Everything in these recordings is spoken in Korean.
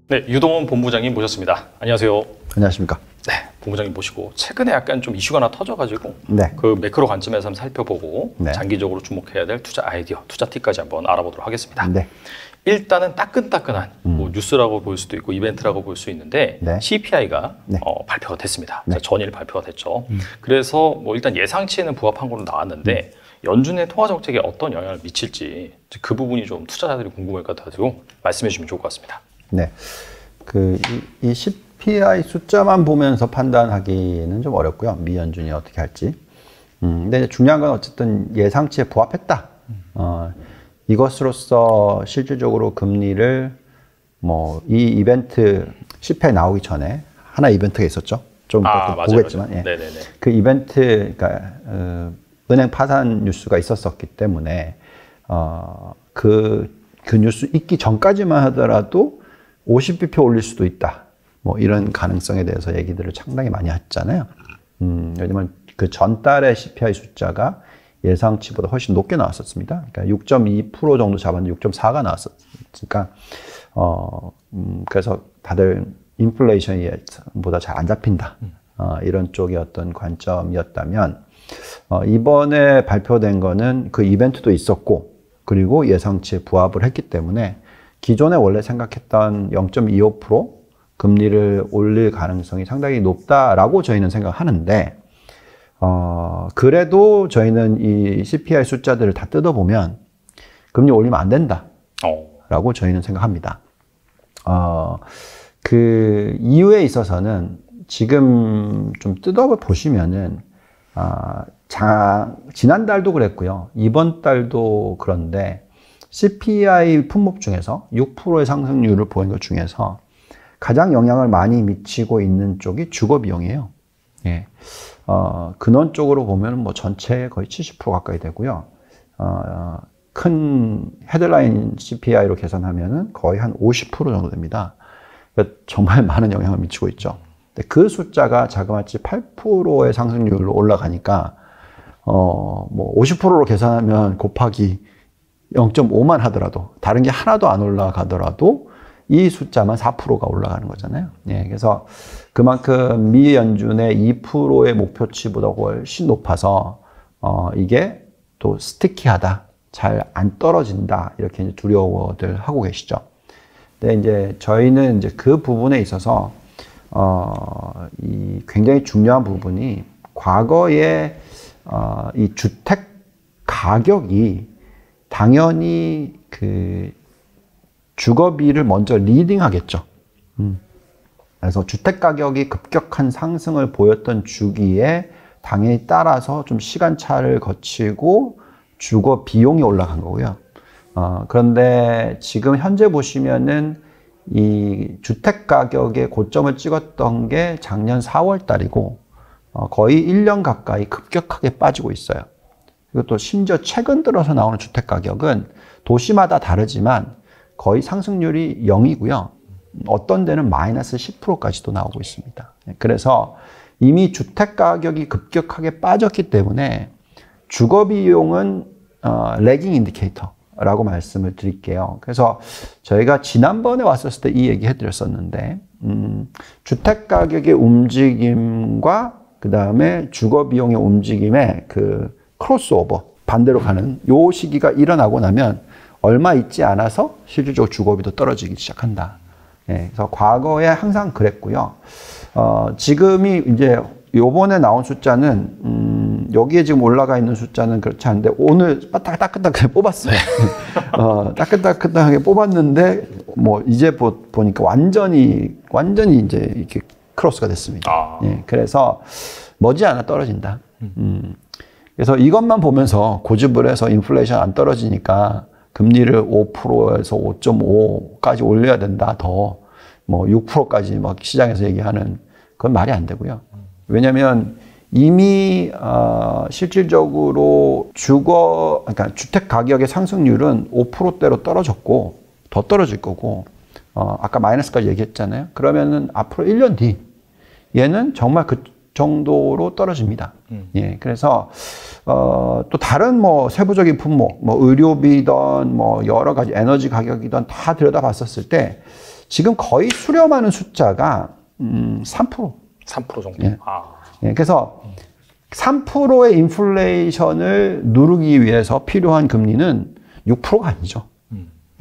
네, 유동훈 본부장님 모셨습니다. 안녕하세요. 안녕하십니까. 네, 본부장님 모시고 최근에 약간 좀 이슈가 하나 터져가지고 네. 그 매크로 관점에서 한번 살펴보고 네. 장기적으로 주목해야 될 투자 아이디어, 투자 팁까지 한번 알아보도록 하겠습니다. 네. 일단은 따끈따끈한 뭐 뉴스라고 볼 수도 있고 이벤트라고 볼 수 있는데 네. CPI가 네. 발표가 됐습니다. 네. 전일 발표가 됐죠. 그래서 뭐 일단 예상치에는 부합한 걸로 나왔는데 연준의 통화 정책에 어떤 영향을 미칠지 그 부분이 좀 투자자들이 궁금할 것 같아서 말씀해 주시면 좋을 것 같습니다. 네. 이 CPI 숫자만 보면서 판단하기는 좀 어렵고요. 미 연준이 어떻게 할지. 근데 중요한 건 어쨌든 예상치에 부합했다. 이것으로써 실질적으로 금리를 이 이벤트 CPI 나오기 전에 하나 이벤트가 있었죠. 좀 보겠지만, 예. 그 이벤트, 그러니까 은행 파산 뉴스가 있었었기 때문에 그 뉴스 있기 전까지만 하더라도 50bp 올릴 수도 있다. 뭐 이런 가능성에 대해서 얘기들을 상당히 많이 했잖아요. 왜냐면 그 전달의 CPI 숫자가 예상치보다 훨씬 높게 나왔었습니다. 그러니까 6.2% 정도 잡았는데 6.4가 나왔었으니까, 그래서 다들 인플레이션보다 잘 안 잡힌다. 이런 쪽의 어떤 관점이었다면, 이번에 발표된 거는 그 이벤트도 있었고, 그리고 예상치에 부합을 했기 때문에 기존에 원래 생각했던 0.25% 금리를 올릴 가능성이 상당히 높다라고 저희는 생각하는데, 그래도 저희는 이 CPI 숫자들을 다 뜯어보면 금리 올리면 안 된다라고 저희는 생각합니다. 그 이유에 있어서는 지금 좀 뜯어보시면은, 지난달도 그랬고요. 이번 달도 그런데 CPI 품목 중에서 6%의 상승률을 보인 것 중에서 가장 영향을 많이 미치고 있는 쪽이 주거 비용이에요. 예. 근원 쪽으로 보면 뭐 전체의 거의 70% 가까이 되고요. 큰 헤드라인 CPI로 계산하면은 거의 한 50% 정도 됩니다. 그러니까 정말 많은 영향을 미치고 있죠. 근데 그 숫자가 자그마치 8%의 상승률로 올라가니까, 뭐 50%로 계산하면 곱하기 0.5만 하더라도, 다른 게 하나도 안 올라가더라도 이 숫자만 4%가 올라가는 거잖아요. 예, 그래서 그만큼 미 연준의 2%의 목표치보다 훨씬 높아서, 이게 또 스티키하다, 잘 안 떨어진다, 이렇게 이제 두려워들 하고 계시죠. 근데 이제 저희는 이제 그 부분에 있어서, 이 굉장히 중요한 부분이 과거에, 이 주택 가격이 당연히 그 주거비를 먼저 리딩하겠죠. 그래서 주택 가격이 급격한 상승을 보였던 주기에 당연히 따라서 좀 시간차를 거치고 주거 비용이 올라간 거고요. 그런데 지금 현재 보시면은 이 주택 가격의 고점을 찍었던 게 작년 4월 달이고, 거의 1년 가까이 급격하게 빠지고 있어요. 그리고 또 심지어 최근 들어서 나오는 주택 가격은 도시마다 다르지만 거의 상승률이 0이고요. 어떤 데는 마이너스 10%까지도 나오고 있습니다. 그래서 이미 주택 가격이 급격하게 빠졌기 때문에 주거 비용은 레깅 인디케이터라고 말씀을 드릴게요. 그래서 저희가 지난번에 왔었을 때 이 얘기 해드렸었는데, 주택 가격의 움직임과 그 다음에 주거 비용의 움직임의 그 크로스오버, 반대로 가는 요 시기가 일어나고 나면 얼마 있지 않아서 실질적으로 주거비도 떨어지기 시작한다. 예, 그래서 과거에 항상 그랬고요. 지금이 이제 요번에 나온 숫자는, 여기에 지금 올라가 있는 숫자는 그렇지 않은데, 오늘 따끈따끈하게 뽑았어요. 따끈따끈하게 뽑았는데, 뭐, 이제 보니까 완전히 이제 이렇게 크로스가 됐습니다. 예, 그래서 머지않아 떨어진다. 그래서 이것만 보면서 고집을 해서 인플레이션 안 떨어지니까 금리를 5%에서 5.5까지 올려야 된다. 더 뭐 6%까지 막 시장에서 얘기하는 그건 말이 안 되고요. 왜냐하면 이미 실질적으로 그러니까 주택 가격의 상승률은 5%대로 떨어졌고 더 떨어질 거고, 아까 마이너스까지 얘기했잖아요. 그러면은 앞으로 1년 뒤 얘는 정말 그 정도로 떨어집니다. 예, 그래서 또 다른 뭐 세부적인 품목, 뭐 의료비든 뭐 여러 가지 에너지 가격이든 다 들여다봤었을 때 지금 거의 수렴하는 숫자가 3%. 3% 정도. 예. 아. 예, 그래서 3%의 인플레이션을 누르기 위해서 필요한 금리는 6%가 아니죠.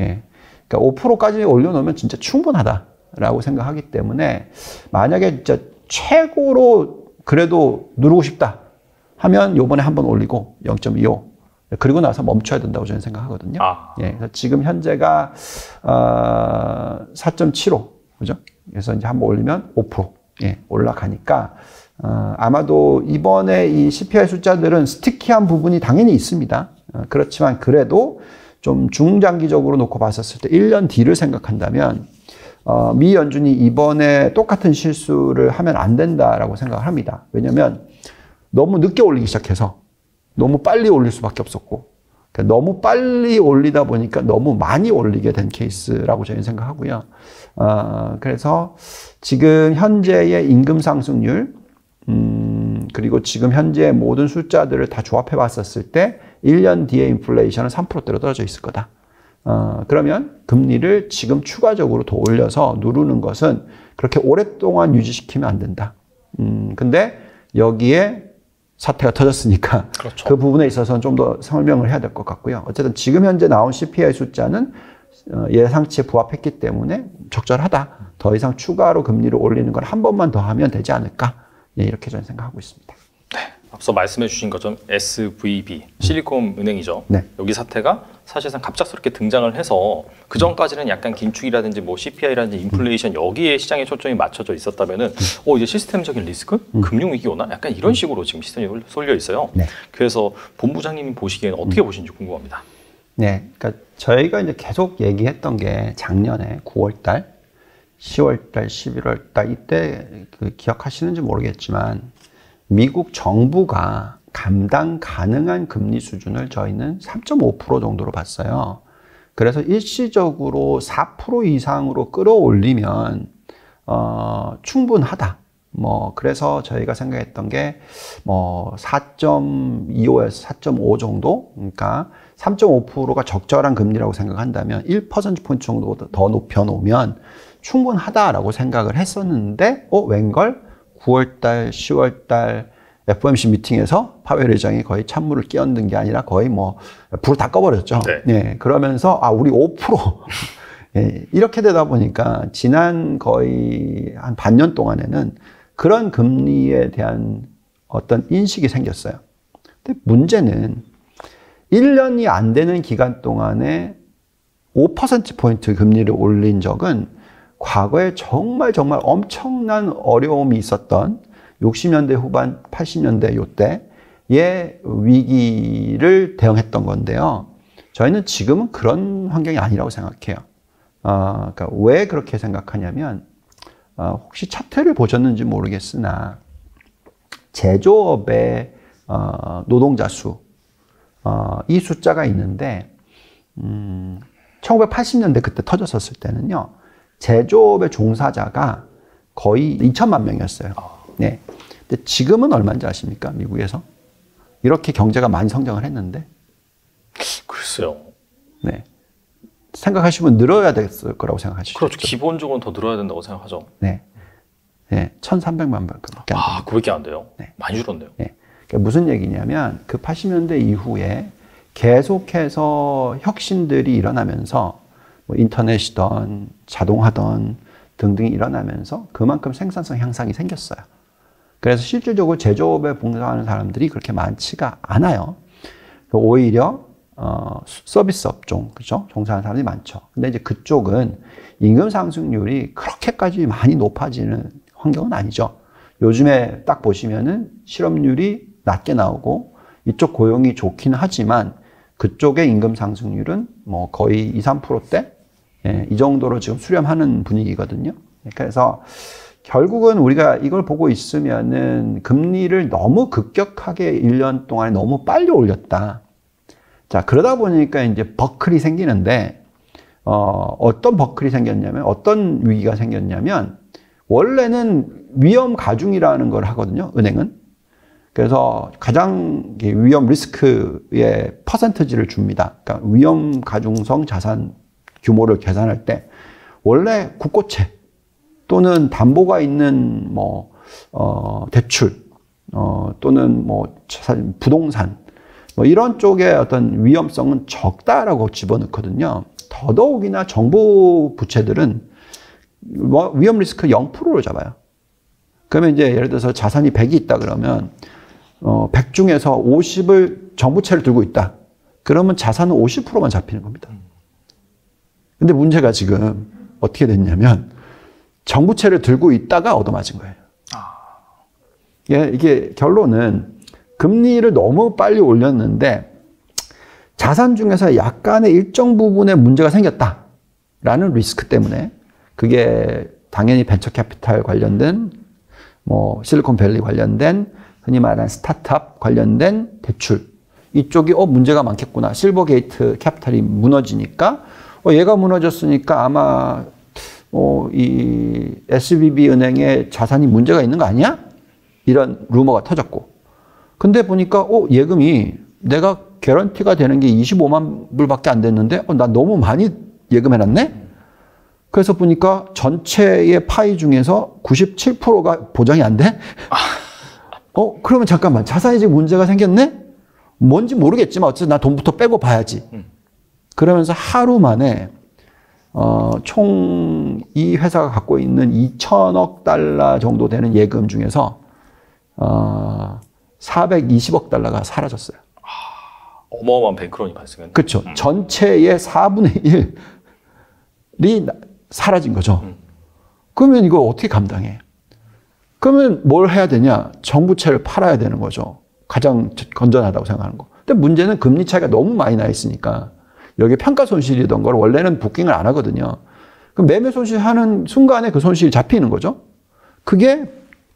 예. 그러니까 5%까지 올려놓으면 진짜 충분하다라고 생각하기 때문에 만약에 진짜 최고로 그래도 누르고 싶다 하면 요번에 한번 올리고 0.25 그리고 나서 멈춰야 된다고 저는 생각하거든요. 아. 예, 그래서 지금 현재가 4.75 그죠? 그래서 이제 한번 올리면 5% 예, 올라가니까 아마도 이번에 이 CPI 숫자들은 스티키한 부분이 당연히 있습니다. 그렇지만 그래도 좀 중장기적으로 놓고 봤었을 때 1년 뒤를 생각한다면 미 연준이 이번에 똑같은 실수를 하면 안 된다라고 생각을 합니다. 왜냐하면 너무 늦게 올리기 시작해서 너무 빨리 올릴 수밖에 없었고 그러니까 너무 빨리 올리다 보니까 너무 많이 올리게 된 케이스라고 저희는 생각하고요. 그래서 지금 현재의 임금 상승률 그리고 지금 현재 모든 숫자들을 다 조합해 봤었을 때 1년 뒤에 인플레이션은 3%대로 떨어져 있을 거다. 그러면 금리를 지금 추가적으로 더 올려서 누르는 것은 그렇게 오랫동안 유지시키면 안 된다. 근데 여기에 사태가 터졌으니까 그렇죠. 그 부분에 있어서는 좀 더 설명을 해야 될 것 같고요. 어쨌든 지금 현재 나온 CPI 숫자는 예상치에 부합했기 때문에 적절하다. 더 이상 추가로 금리를 올리는 건 한 번만 더 하면 되지 않을까. 예, 이렇게 저는 생각하고 있습니다. 네. 앞서 말씀해 주신 것처럼 SVB, 실리콘 은행이죠. 네. 여기 사태가 사실상 갑작스럽게 등장을 해서 그 전까지는 약간 긴축이라든지 뭐 CPI라든지 인플레이션 여기에 시장의 초점이 맞춰져 있었다면은 이제 시스템적인 리스크? 금융 위기 오나? 약간 이런 식으로 지금 시선이 쏠려 있어요. 네. 그래서 본부장님이 보시기에는 어떻게 보시는지 궁금합니다. 네. 그러니까 저희가 이제 계속 얘기했던 게 작년에 9월 달, 10월 달, 11월 달 이때 그 기억하시는지 모르겠지만 미국 정부가 감당 가능한 금리 수준을 저희는 3.5% 정도로 봤어요. 그래서 일시적으로 4% 이상으로 끌어올리면 충분하다. 그래서 저희가 생각했던 게 4.25에서 4.5 정도, 그러니까 3.5%가 적절한 금리라고 생각한다면 1%포인트 정도 더 높여놓으면 충분하다라고 생각을 했었는데, 웬걸 9월달, 10월달 FOMC 미팅에서 파웰 의장이 거의 찬물을 끼얹는 게 아니라 거의 불을 다 꺼버렸죠. 네. 네, 그러면서 우리 5% 예, 이렇게 되다 보니까 지난 거의 한 반년 동안에는 그런 금리에 대한 어떤 인식이 생겼어요. 근데 문제는 1년이 안 되는 기간 동안에 5%포인트 금리를 올린 적은 과거에 정말 엄청난 어려움이 있었던 60년대 후반, 80년대 요때의 위기를 대응했던 건데요. 저희는 지금은 그런 환경이 아니라고 생각해요. 그러니까 왜 그렇게 생각하냐면, 혹시 차트를 보셨는지 모르겠으나, 제조업의 노동자 수, 이 숫자가 있는데, 1980년대 그때 터졌었을 때는요, 제조업의 종사자가 거의 2천만 명이었어요. 네. 근데 지금은 얼마인지 아십니까? 미국에서? 이렇게 경제가 많이 성장을 했는데. 글쎄요. 네. 생각하시면 늘어야 됐을 거라고 생각하시죠. 그렇죠. 기본적으로 더 늘어야 된다고 생각하죠. 네. 네. 1,300만 명밖에 안 돼요. 그밖에 안 돼요? 네. 많이 줄었네요. 네. 그러니까 무슨 얘기냐면 그 80년대 이후에 계속해서 혁신들이 일어나면서 인터넷이든 자동화든 등등이 일어나면서 그만큼 생산성 향상이 생겼어요. 그래서 실질적으로 제조업에 봉사하는 사람들이 그렇게 많지가 않아요. 오히려 서비스 업종, 그렇죠? 종사하는 사람들이 많죠. 근데 이제 그쪽은 임금 상승률이 그렇게까지 많이 높아지는 환경은 아니죠. 요즘에 딱 보시면은 실업률이 낮게 나오고 이쪽 고용이 좋긴 하지만 그쪽의 임금 상승률은 거의 2, 3%대? 예, 이 정도로 지금 수렴하는 분위기거든요. 그래서 결국은 우리가 이걸 보고 있으면은 금리를 너무 급격하게 1년 동안에 너무 빨리 올렸다. 자, 그러다 보니까 이제 버클이 생기는데, 어떤 버클이 생겼냐면, 어떤 위기가 생겼냐면, 원래는 위험 가중이라는 걸 하거든요, 은행은. 그래서 가장 위험 리스크의 퍼센티지를 줍니다. 그러니까 위험 가중성 자산 규모를 계산할 때 원래 국고채 또는 담보가 있는 대출 또는 부동산 이런 쪽의 어떤 위험성은 적다라고 집어넣거든요. 더더욱이나 정부 부채들은 위험 리스크 0%로 잡아요. 그러면 이제 예를 들어서 자산이 100이 있다 그러면 100 중에서 50을 정부채를 들고 있다. 그러면 자산은 50%만 잡히는 겁니다. 근데 문제가 지금 어떻게 됐냐면 정부채를 들고 있다가 얻어맞은 거예요. 이게 결론은 금리를 너무 빨리 올렸는데 자산 중에서 약간의 일정 부분에 문제가 생겼다라는 리스크 때문에 그게 당연히 벤처 캐피탈 관련된 실리콘밸리 관련된 흔히 말하는 스타트업 관련된 대출 이쪽이 문제가 많겠구나. 실버게이트 캐피탈이 무너지니까 얘가 무너졌으니까 아마 이 SVB 은행의 자산이 문제가 있는 거 아니야? 이런 루머가 터졌고 근데 보니까 예금이 내가 개런티가 되는 게 25만 불밖에 안 됐는데 나 너무 많이 예금해놨네? 그래서 보니까 전체의 파이 중에서 97%가 보장이 안 돼? 그러면 잠깐만 자산이 지금 문제가 생겼네? 뭔지 모르겠지만 어쨌든 나 돈부터 빼고 봐야지. 그러면서 하루 만에 총 이 회사가 갖고 있는 2천억 달러 정도 되는 예금 중에서 420억 달러가 사라졌어요. 어마어마한 뱅크런이 발생했네. 그렇죠. 전체의 4분의 1이 사라진 거죠. 그러면 이거 어떻게 감당해? 그러면 뭘 해야 되냐? 정부채를 팔아야 되는 거죠. 가장 건전하다고 생각하는 거. 근데 문제는 금리 차이가 너무 많이 나 있으니까 여기 평가 손실이던 걸 원래는 부킹을 안 하거든요. 그럼 매매 손실하는 순간에 그 손실이 잡히는 거죠. 그게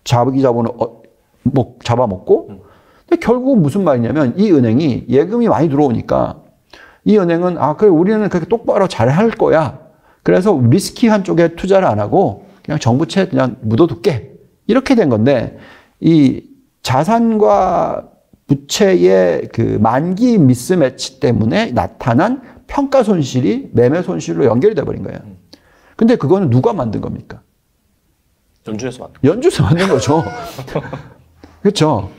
자기 자본을 잡아먹고 근데 결국은 무슨 말이냐면 이 은행이 예금이 많이 들어오니까 이 은행은 그래 우리는 그렇게 똑바로 잘 할 거야. 그래서 리스키한 쪽에 투자를 안 하고 그냥 정부채 그냥 묻어둘게. 이렇게 된 건데 이 자산과 부채의 그 만기 미스매치 때문에 나타난 평가 손실이 매매 손실로 연결이 돼 버린 거예요. 근데 그거는 누가 만든 겁니까? 연준에서 만든 거죠. 그렇죠.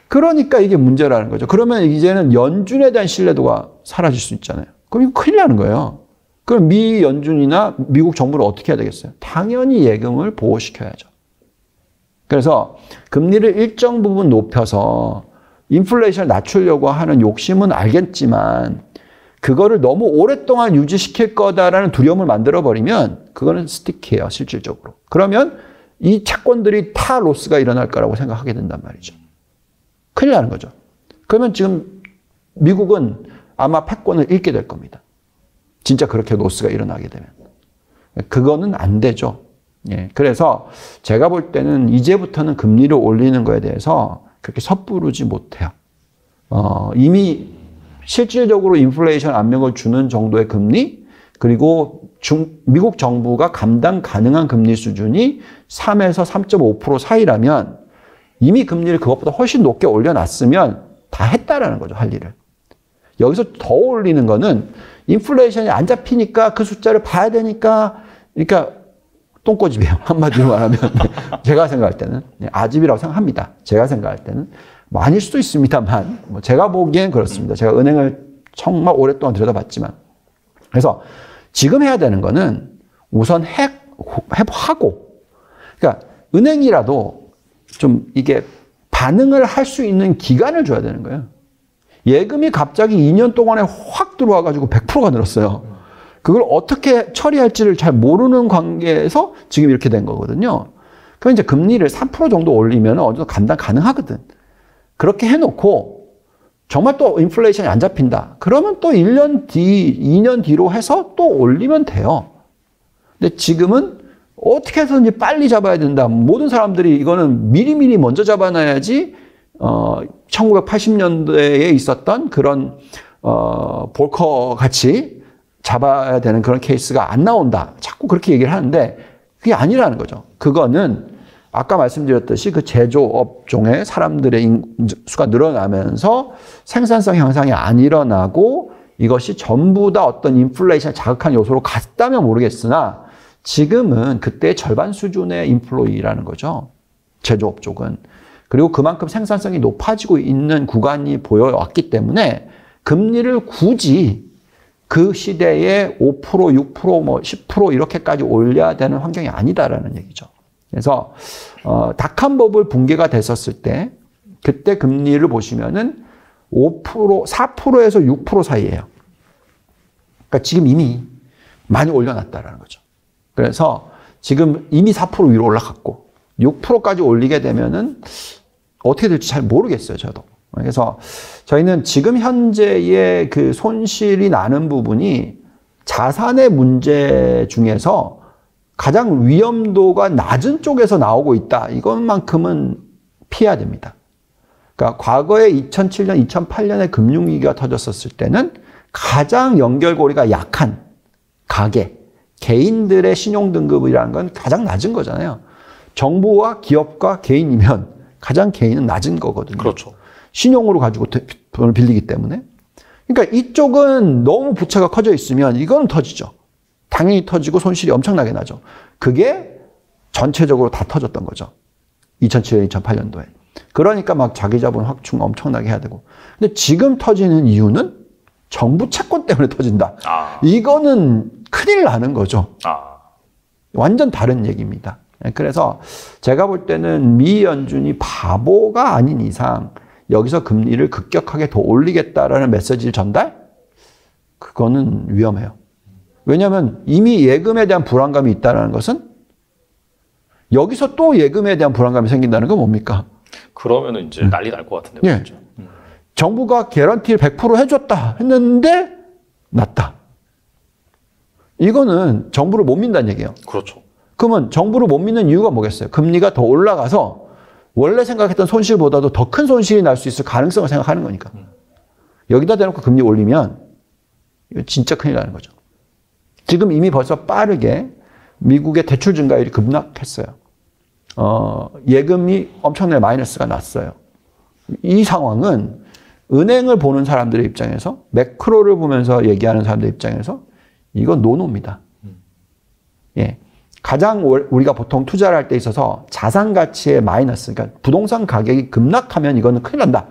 그러니까 이게 문제라는 거죠. 그러면 이제는 연준에 대한 신뢰도가 사라질 수 있잖아요. 그럼 이거 큰일 나는 거예요. 그럼 미 연준이나 미국 정부는 어떻게 해야 되겠어요? 당연히 예금을 보호시켜야죠. 그래서 금리를 일정 부분 높여서 인플레이션을 낮추려고 하는 욕심은 알겠지만 그거를 너무 오랫동안 유지시킬 거다라는 두려움을 만들어버리면 그거는 스티키해요, 실질적으로. 그러면 이 채권들이 다 로스가 일어날 거라고 생각하게 된단 말이죠. 큰일 나는 거죠. 그러면 지금 미국은 아마 패권을 잃게 될 겁니다. 진짜 그렇게 로스가 일어나게 되면. 그거는 안 되죠. 예. 그래서 제가 볼 때는 이제부터는 금리를 올리는 거에 대해서 그렇게 섣부르지 못해요. 이미 실질적으로 인플레이션 압력을 주는 정도의 금리, 그리고 미국 정부가 감당 가능한 금리 수준이 3에서 3.5% 사이라면 이미 금리를 그것보다 훨씬 높게 올려놨으면 다 했다라는 거죠, 할 일을. 여기서 더 올리는 거는 인플레이션이 안 잡히니까 그 숫자를 봐야 되니까, 그러니까 똥꼬집이에요. 한마디로 말하면. 제가 생각할 때는. 아집이라고 생각합니다. 제가 생각할 때는. 아닐 수도 있습니다만, 제가 보기엔 그렇습니다. 제가 은행을 정말 오랫동안 들여다봤지만. 그래서 지금 해야 되는 거는 우선 하고, 그러니까 은행이라도 좀 이게 반응을 할 수 있는 기간을 줘야 되는 거예요. 예금이 갑자기 2년 동안에 확 들어와가지고 100%가 늘었어요. 그걸 어떻게 처리할지를 잘 모르는 관계에서 지금 이렇게 된 거거든요. 그럼 이제 금리를 3% 정도 올리면 어느 정도 감당 가능하거든. 그렇게 해놓고 정말 또 인플레이션이 안 잡힌다. 그러면 또 1년 뒤, 2년 뒤로 해서 또 올리면 돼요. 근데 지금은 어떻게 해서든지 빨리 잡아야 된다. 모든 사람들이 이거는 미리미리 먼저 잡아놔야지 1980년대에 있었던 그런 볼커 같이 잡아야 되는 그런 케이스가 안 나온다. 자꾸 그렇게 얘기를 하는데 그게 아니라는 거죠. 그거는 아까 말씀드렸듯이 그 제조업종의 사람들의 수가 늘어나면서 생산성 향상이 안 일어나고 이것이 전부 다 어떤 인플레이션을 자극한 요소로 갔다면 모르겠으나 지금은 그때 절반 수준의 인플로이라는 거죠. 제조업 쪽은. 그리고 그만큼 생산성이 높아지고 있는 구간이 보여왔기 때문에 금리를 굳이 그 시대에 5%, 6%, 뭐 10% 이렇게까지 올려야 되는 환경이 아니다라는 얘기죠. 그래서 닷컴버블 붕괴가 됐었을 때 그때 금리를 보시면은 5%, 4%에서 6% 사이예요. 그러니까 지금 이미 많이 올려놨다라는 거죠. 그래서 지금 이미 4% 위로 올라갔고 6%까지 올리게 되면은 어떻게 될지 잘 모르겠어요, 저도. 그래서 저희는 지금 현재의 그 손실이 나는 부분이 자산의 문제 중에서 가장 위험도가 낮은 쪽에서 나오고 있다. 이것만큼은 피해야 됩니다. 그러니까 과거에 2007년, 2008년에 금융위기가 터졌었을 때는 가장 연결고리가 약한 가계, 개인들의 신용등급이라는 건 가장 낮은 거잖아요. 정부와 기업과 개인이면 가장 개인은 낮은 거거든요. 그렇죠. 신용으로 가지고 돈을 빌리기 때문에. 그러니까 이쪽은 너무 부채가 커져 있으면 이거는 터지죠. 당연히 터지고 손실이 엄청나게 나죠. 그게 전체적으로 다 터졌던 거죠. 2007년, 2008년도에. 그러니까 막 자기 자본 확충 엄청나게 해야 되고. 근데 지금 터지는 이유는 정부 채권 때문에 터진다. 이거는 큰일 나는 거죠. 완전 다른 얘기입니다. 그래서 제가 볼 때는 미 연준이 바보가 아닌 이상 여기서 금리를 급격하게 더 올리겠다라는 메시지를 전달? 그거는 위험해요. 왜냐하면 이미 예금에 대한 불안감이 있다는 것은 여기서 또 예금에 대한 불안감이 생긴다는 건 뭡니까? 그러면은 이제 난리 날 것 같은데. 예. 정부가 개런티를 100% 해줬다 했는데 낮다. 이거는 정부를 못 믿는다는 얘기예요. 그렇죠. 그러면 정부를 못 믿는 이유가 뭐겠어요? 금리가 더 올라가서 원래 생각했던 손실보다도 더 큰 손실이 날 수 있을 가능성을 생각하는 거니까. 여기다 대놓고 금리 올리면 이거 진짜 큰일 나는 거죠. 지금 이미 벌써 빠르게 미국의 대출 증가율이 급락했어요. 예금이 엄청나게 마이너스가 났어요. 이 상황은 은행을 보는 사람들의 입장에서, 매크로를 보면서 얘기하는 사람들의 입장에서 이건 노노입니다. 예. 가장 우리가 보통 투자를 할 때 있어서 자산 가치의 마이너스, 그러니까 부동산 가격이 급락하면 이거는 큰일 난다.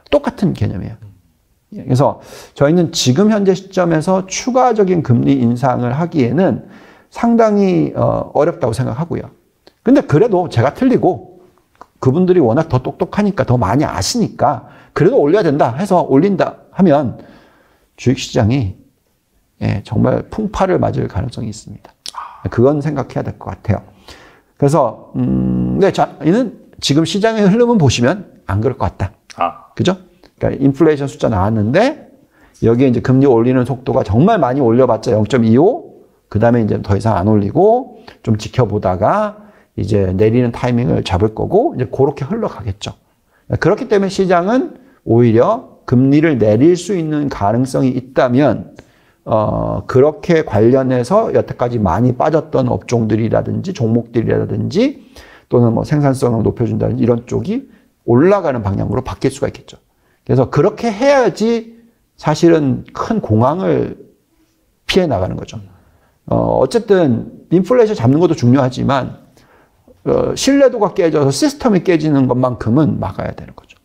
똑같은 개념이에요. 그래서 저희는 지금 현재 시점에서 추가적인 금리 인상을 하기에는 상당히 어렵다고 생각하고요. 근데 그래도 제가 틀리고 그분들이 워낙 더 똑똑하니까 더 많이 아시니까 그래도 올려야 된다 해서 올린다 하면 주식시장이 정말 풍파를 맞을 가능성이 있습니다. 그건 생각해야 될 것 같아요. 그래서 네, 저희는 지금 시장의 흐름은 보시면 안 그럴 것 같다. 그죠? 그러니까 인플레이션 숫자 나왔는데 여기에 이제 금리 올리는 속도가 정말 많이 올려봤자 0.25, 그 다음에 이제 더 이상 안 올리고 좀 지켜보다가 이제 내리는 타이밍을 잡을 거고 이제 그렇게 흘러가겠죠. 그렇기 때문에 시장은 오히려 금리를 내릴 수 있는 가능성이 있다면 그렇게 관련해서 여태까지 많이 빠졌던 업종들이라든지 종목들이라든지 또는 뭐 생산성을 높여준다든지 이런 쪽이 올라가는 방향으로 바뀔 수가 있겠죠. 그래서 그렇게 해야지 사실은 큰 공황을 피해 나가는 거죠. 어쨌든 인플레이션 잡는 것도 중요하지만 신뢰도가 깨져서 시스템이 깨지는 것만큼은 막아야 되는 거죠.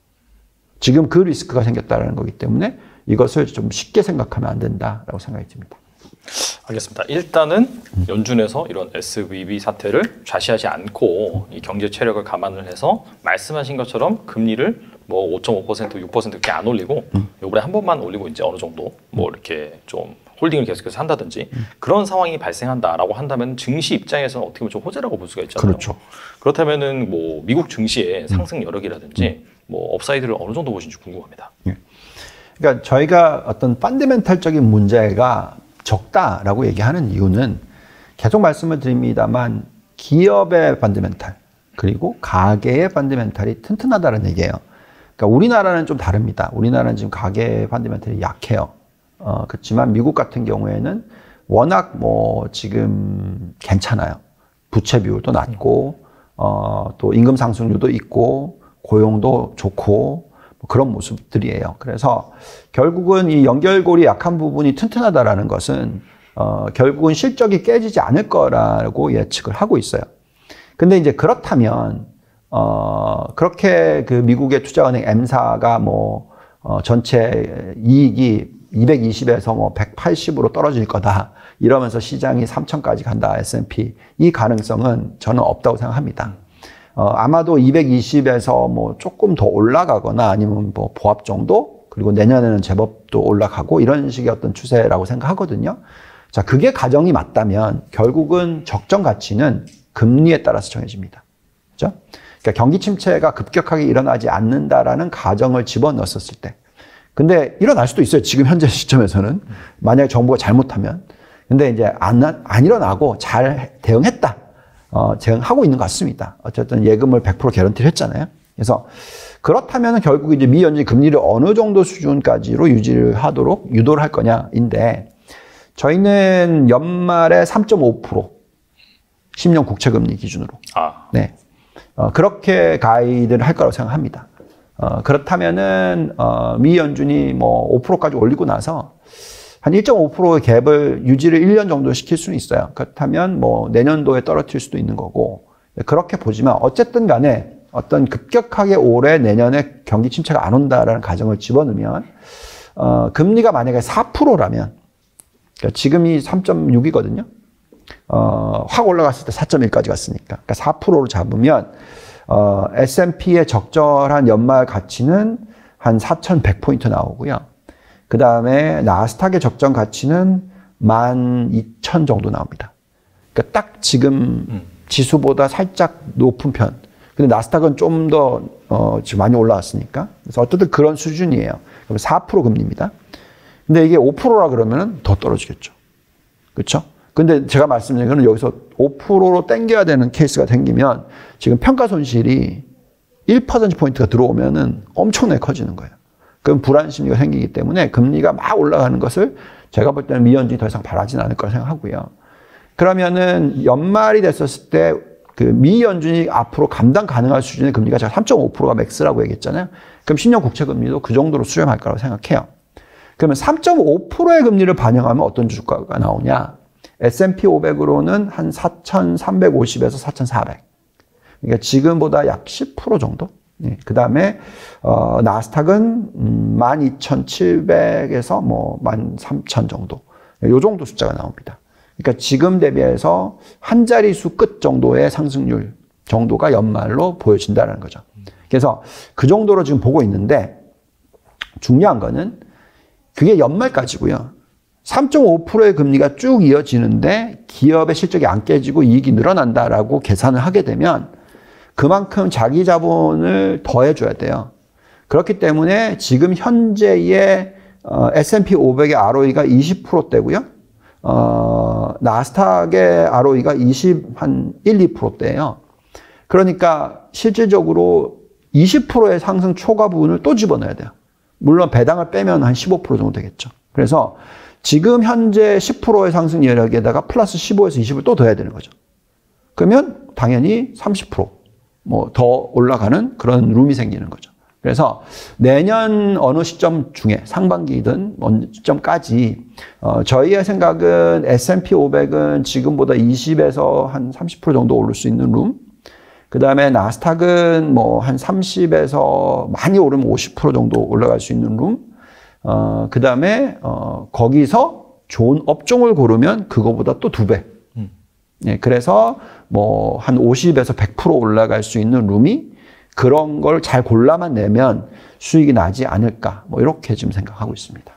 지금 그 리스크가 생겼다는 거기 때문에 이것을 좀 쉽게 생각하면 안 된다라고 생각이 듭니다. 알겠습니다. 일단은 연준에서 이런 SVB 사태를 좌시하지 않고 이 경제 체력을 감안을 해서 말씀하신 것처럼 금리를 뭐 5.5%, 6% 이렇게 안 올리고 요번에 한 번만 올리고 이제 어느 정도 뭐 이렇게 좀 홀딩을 계속해서 한다든지 그런 상황이 발생한다라고 한다면 증시 입장에서는 어떻게 보면 좀 호재라고 볼 수가 있잖아요. 그렇죠. 그렇다면은 뭐 미국 증시의 상승 여력이라든지 뭐 업사이드를 어느 정도 보시는지 궁금합니다. 그러니까 저희가 어떤 펀더멘탈적인 문제가 적다라고 얘기하는 이유는 계속 말씀을 드립니다만 기업의 펀더멘탈 그리고 가계의 펀더멘탈이 튼튼하다는 얘기예요. 그러니까 우리나라는 좀 다릅니다. 우리나라는 지금 가계 펀더멘탈이 약해요. 그렇지만 미국 같은 경우에는 워낙 뭐 지금 괜찮아요. 부채 비율도 낮고 또 임금 상승률도 있고 고용도 좋고 그런 모습들이에요. 그래서 결국은 이 연결고리 약한 부분이 튼튼하다라는 것은 결국은 실적이 깨지지 않을 거라고 예측을 하고 있어요. 근데 이제 그렇다면 그렇게 그 미국의 투자은행 M사가 전체 이익이 220에서 180으로 떨어질 거다 이러면서 시장이 3,000까지 간다 S&P 이 가능성은 저는 없다고 생각합니다. 아마도 220에서 조금 더 올라가거나 아니면 보합 정도 그리고 내년에는 제법 또 올라가고 이런 식의 어떤 추세라고 생각하거든요. 자, 그게 가정이 맞다면 결국은 적정 가치는 금리에 따라서 정해집니다. 그렇죠? 그러니까 경기 침체가 급격하게 일어나지 않는다라는 가정을 집어넣었을 때. 근데 일어날 수도 있어요. 지금 현재 시점에서는. 만약에 정부가 잘못하면. 근데 이제 안 일어나고 잘 대응했다. 대응하고 있는 것 같습니다. 어쨌든 예금을 100% 개런티를 했잖아요. 그래서 그렇다면 결국 이제 미 연준이 금리를 어느 정도 수준까지로 유지를 하도록 유도를 할 거냐인데 저희는 연말에 3.5% 10년 국채금리 기준으로. 네. 그렇게 가이드를 할 거라고 생각합니다. 그렇다면은, 미 연준이 5%까지 올리고 나서 한 1.5%의 갭을 유지를 1년 정도 시킬 수는 있어요. 그렇다면 내년도에 떨어뜨릴 수도 있는 거고, 그렇게 보지만 어쨌든 간에 어떤 급격하게 올해 내년에 경기 침체가 안 온다라는 가정을 집어넣으면, 금리가 만약에 4%라면, 그러니까 지금이 3.6이거든요. 확 올라갔을 때 4.1까지 갔으니까. 그러니까 4%로 잡으면, S&P의 적절한 연말 가치는 한 4,100포인트 나오고요. 그 다음에 나스닥의 적정 가치는 12,000 정도 나옵니다. 그러니까 딱 지금 지수보다 살짝 높은 편. 근데 나스닥은 좀 더, 지금 많이 올라왔으니까. 그래서 어쨌든 그런 수준이에요. 그럼 4% 금리입니다. 근데 이게 5%라 그러면 더 떨어지겠죠. 그렇죠? 근데 제가 말씀드린 거는 여기서 5%로 땡겨야 되는 케이스가 생기면 지금 평가 손실이 1%포인트가 들어오면은 엄청나게 커지는 거예요. 그럼 불안 심리가 생기기 때문에 금리가 막 올라가는 것을 제가 볼 때는 미 연준이 더 이상 바라지는 않을 거라 생각하고요. 그러면은 연말이 됐었을 때 그 미 연준이 앞으로 감당 가능할 수준의 금리가 제가 3.5%가 맥스라고 얘기했잖아요. 그럼 10년 국채 금리도 그 정도로 수렴할 거라고 생각해요. 그러면 3.5%의 금리를 반영하면 어떤 주가가 나오냐? S&P 500으로는 한 4,350에서 4,400. 그러니까 지금보다 약 10% 정도. 네. 그 다음에, 나스닥은 12,700에서 13,000 정도. 요 정도 숫자가 나옵니다. 그러니까 지금 대비해서 한 자릿수 끝 정도의 상승률 정도가 연말로 보여진다는 거죠. 그래서 그 정도로 지금 보고 있는데 중요한 거는 그게 연말까지고요. 3.5%의 금리가 쭉 이어지는데 기업의 실적이 안 깨지고 이익이 늘어난다라고 계산을 하게 되면 그만큼 자기 자본을 더해줘야 돼요. 그렇기 때문에 지금 현재의 S&P 500의 ROE가 20%대고요. 나스닥의 ROE가 1, 2%대예요. 그러니까 실질적으로 20%의 상승 초과 부분을 또 집어넣어야 돼요. 물론 배당을 빼면 한 15% 정도 되겠죠. 그래서 지금 현재 10%의 상승 여력에다가 플러스 15에서 20을 또 더해야 되는 거죠. 그러면 당연히 30% 더 올라가는 그런 룸이 생기는 거죠. 그래서 내년 어느 시점 중에 상반기든 어느 시점까지 저희의 생각은 S&P 500은 지금보다 20에서 한 30% 정도 오를 수 있는 룸. 그 다음에 나스닥은 한 30에서 많이 오르면 50% 정도 올라갈 수 있는 룸. 그 다음에 거기서 좋은 업종을 고르면 그거보다 또 2배. 예, 그래서 한 50에서 100% 올라갈 수 있는 룸이 그런 걸 잘 골라만 내면 수익이 나지 않을까. 이렇게 지금 생각하고 있습니다.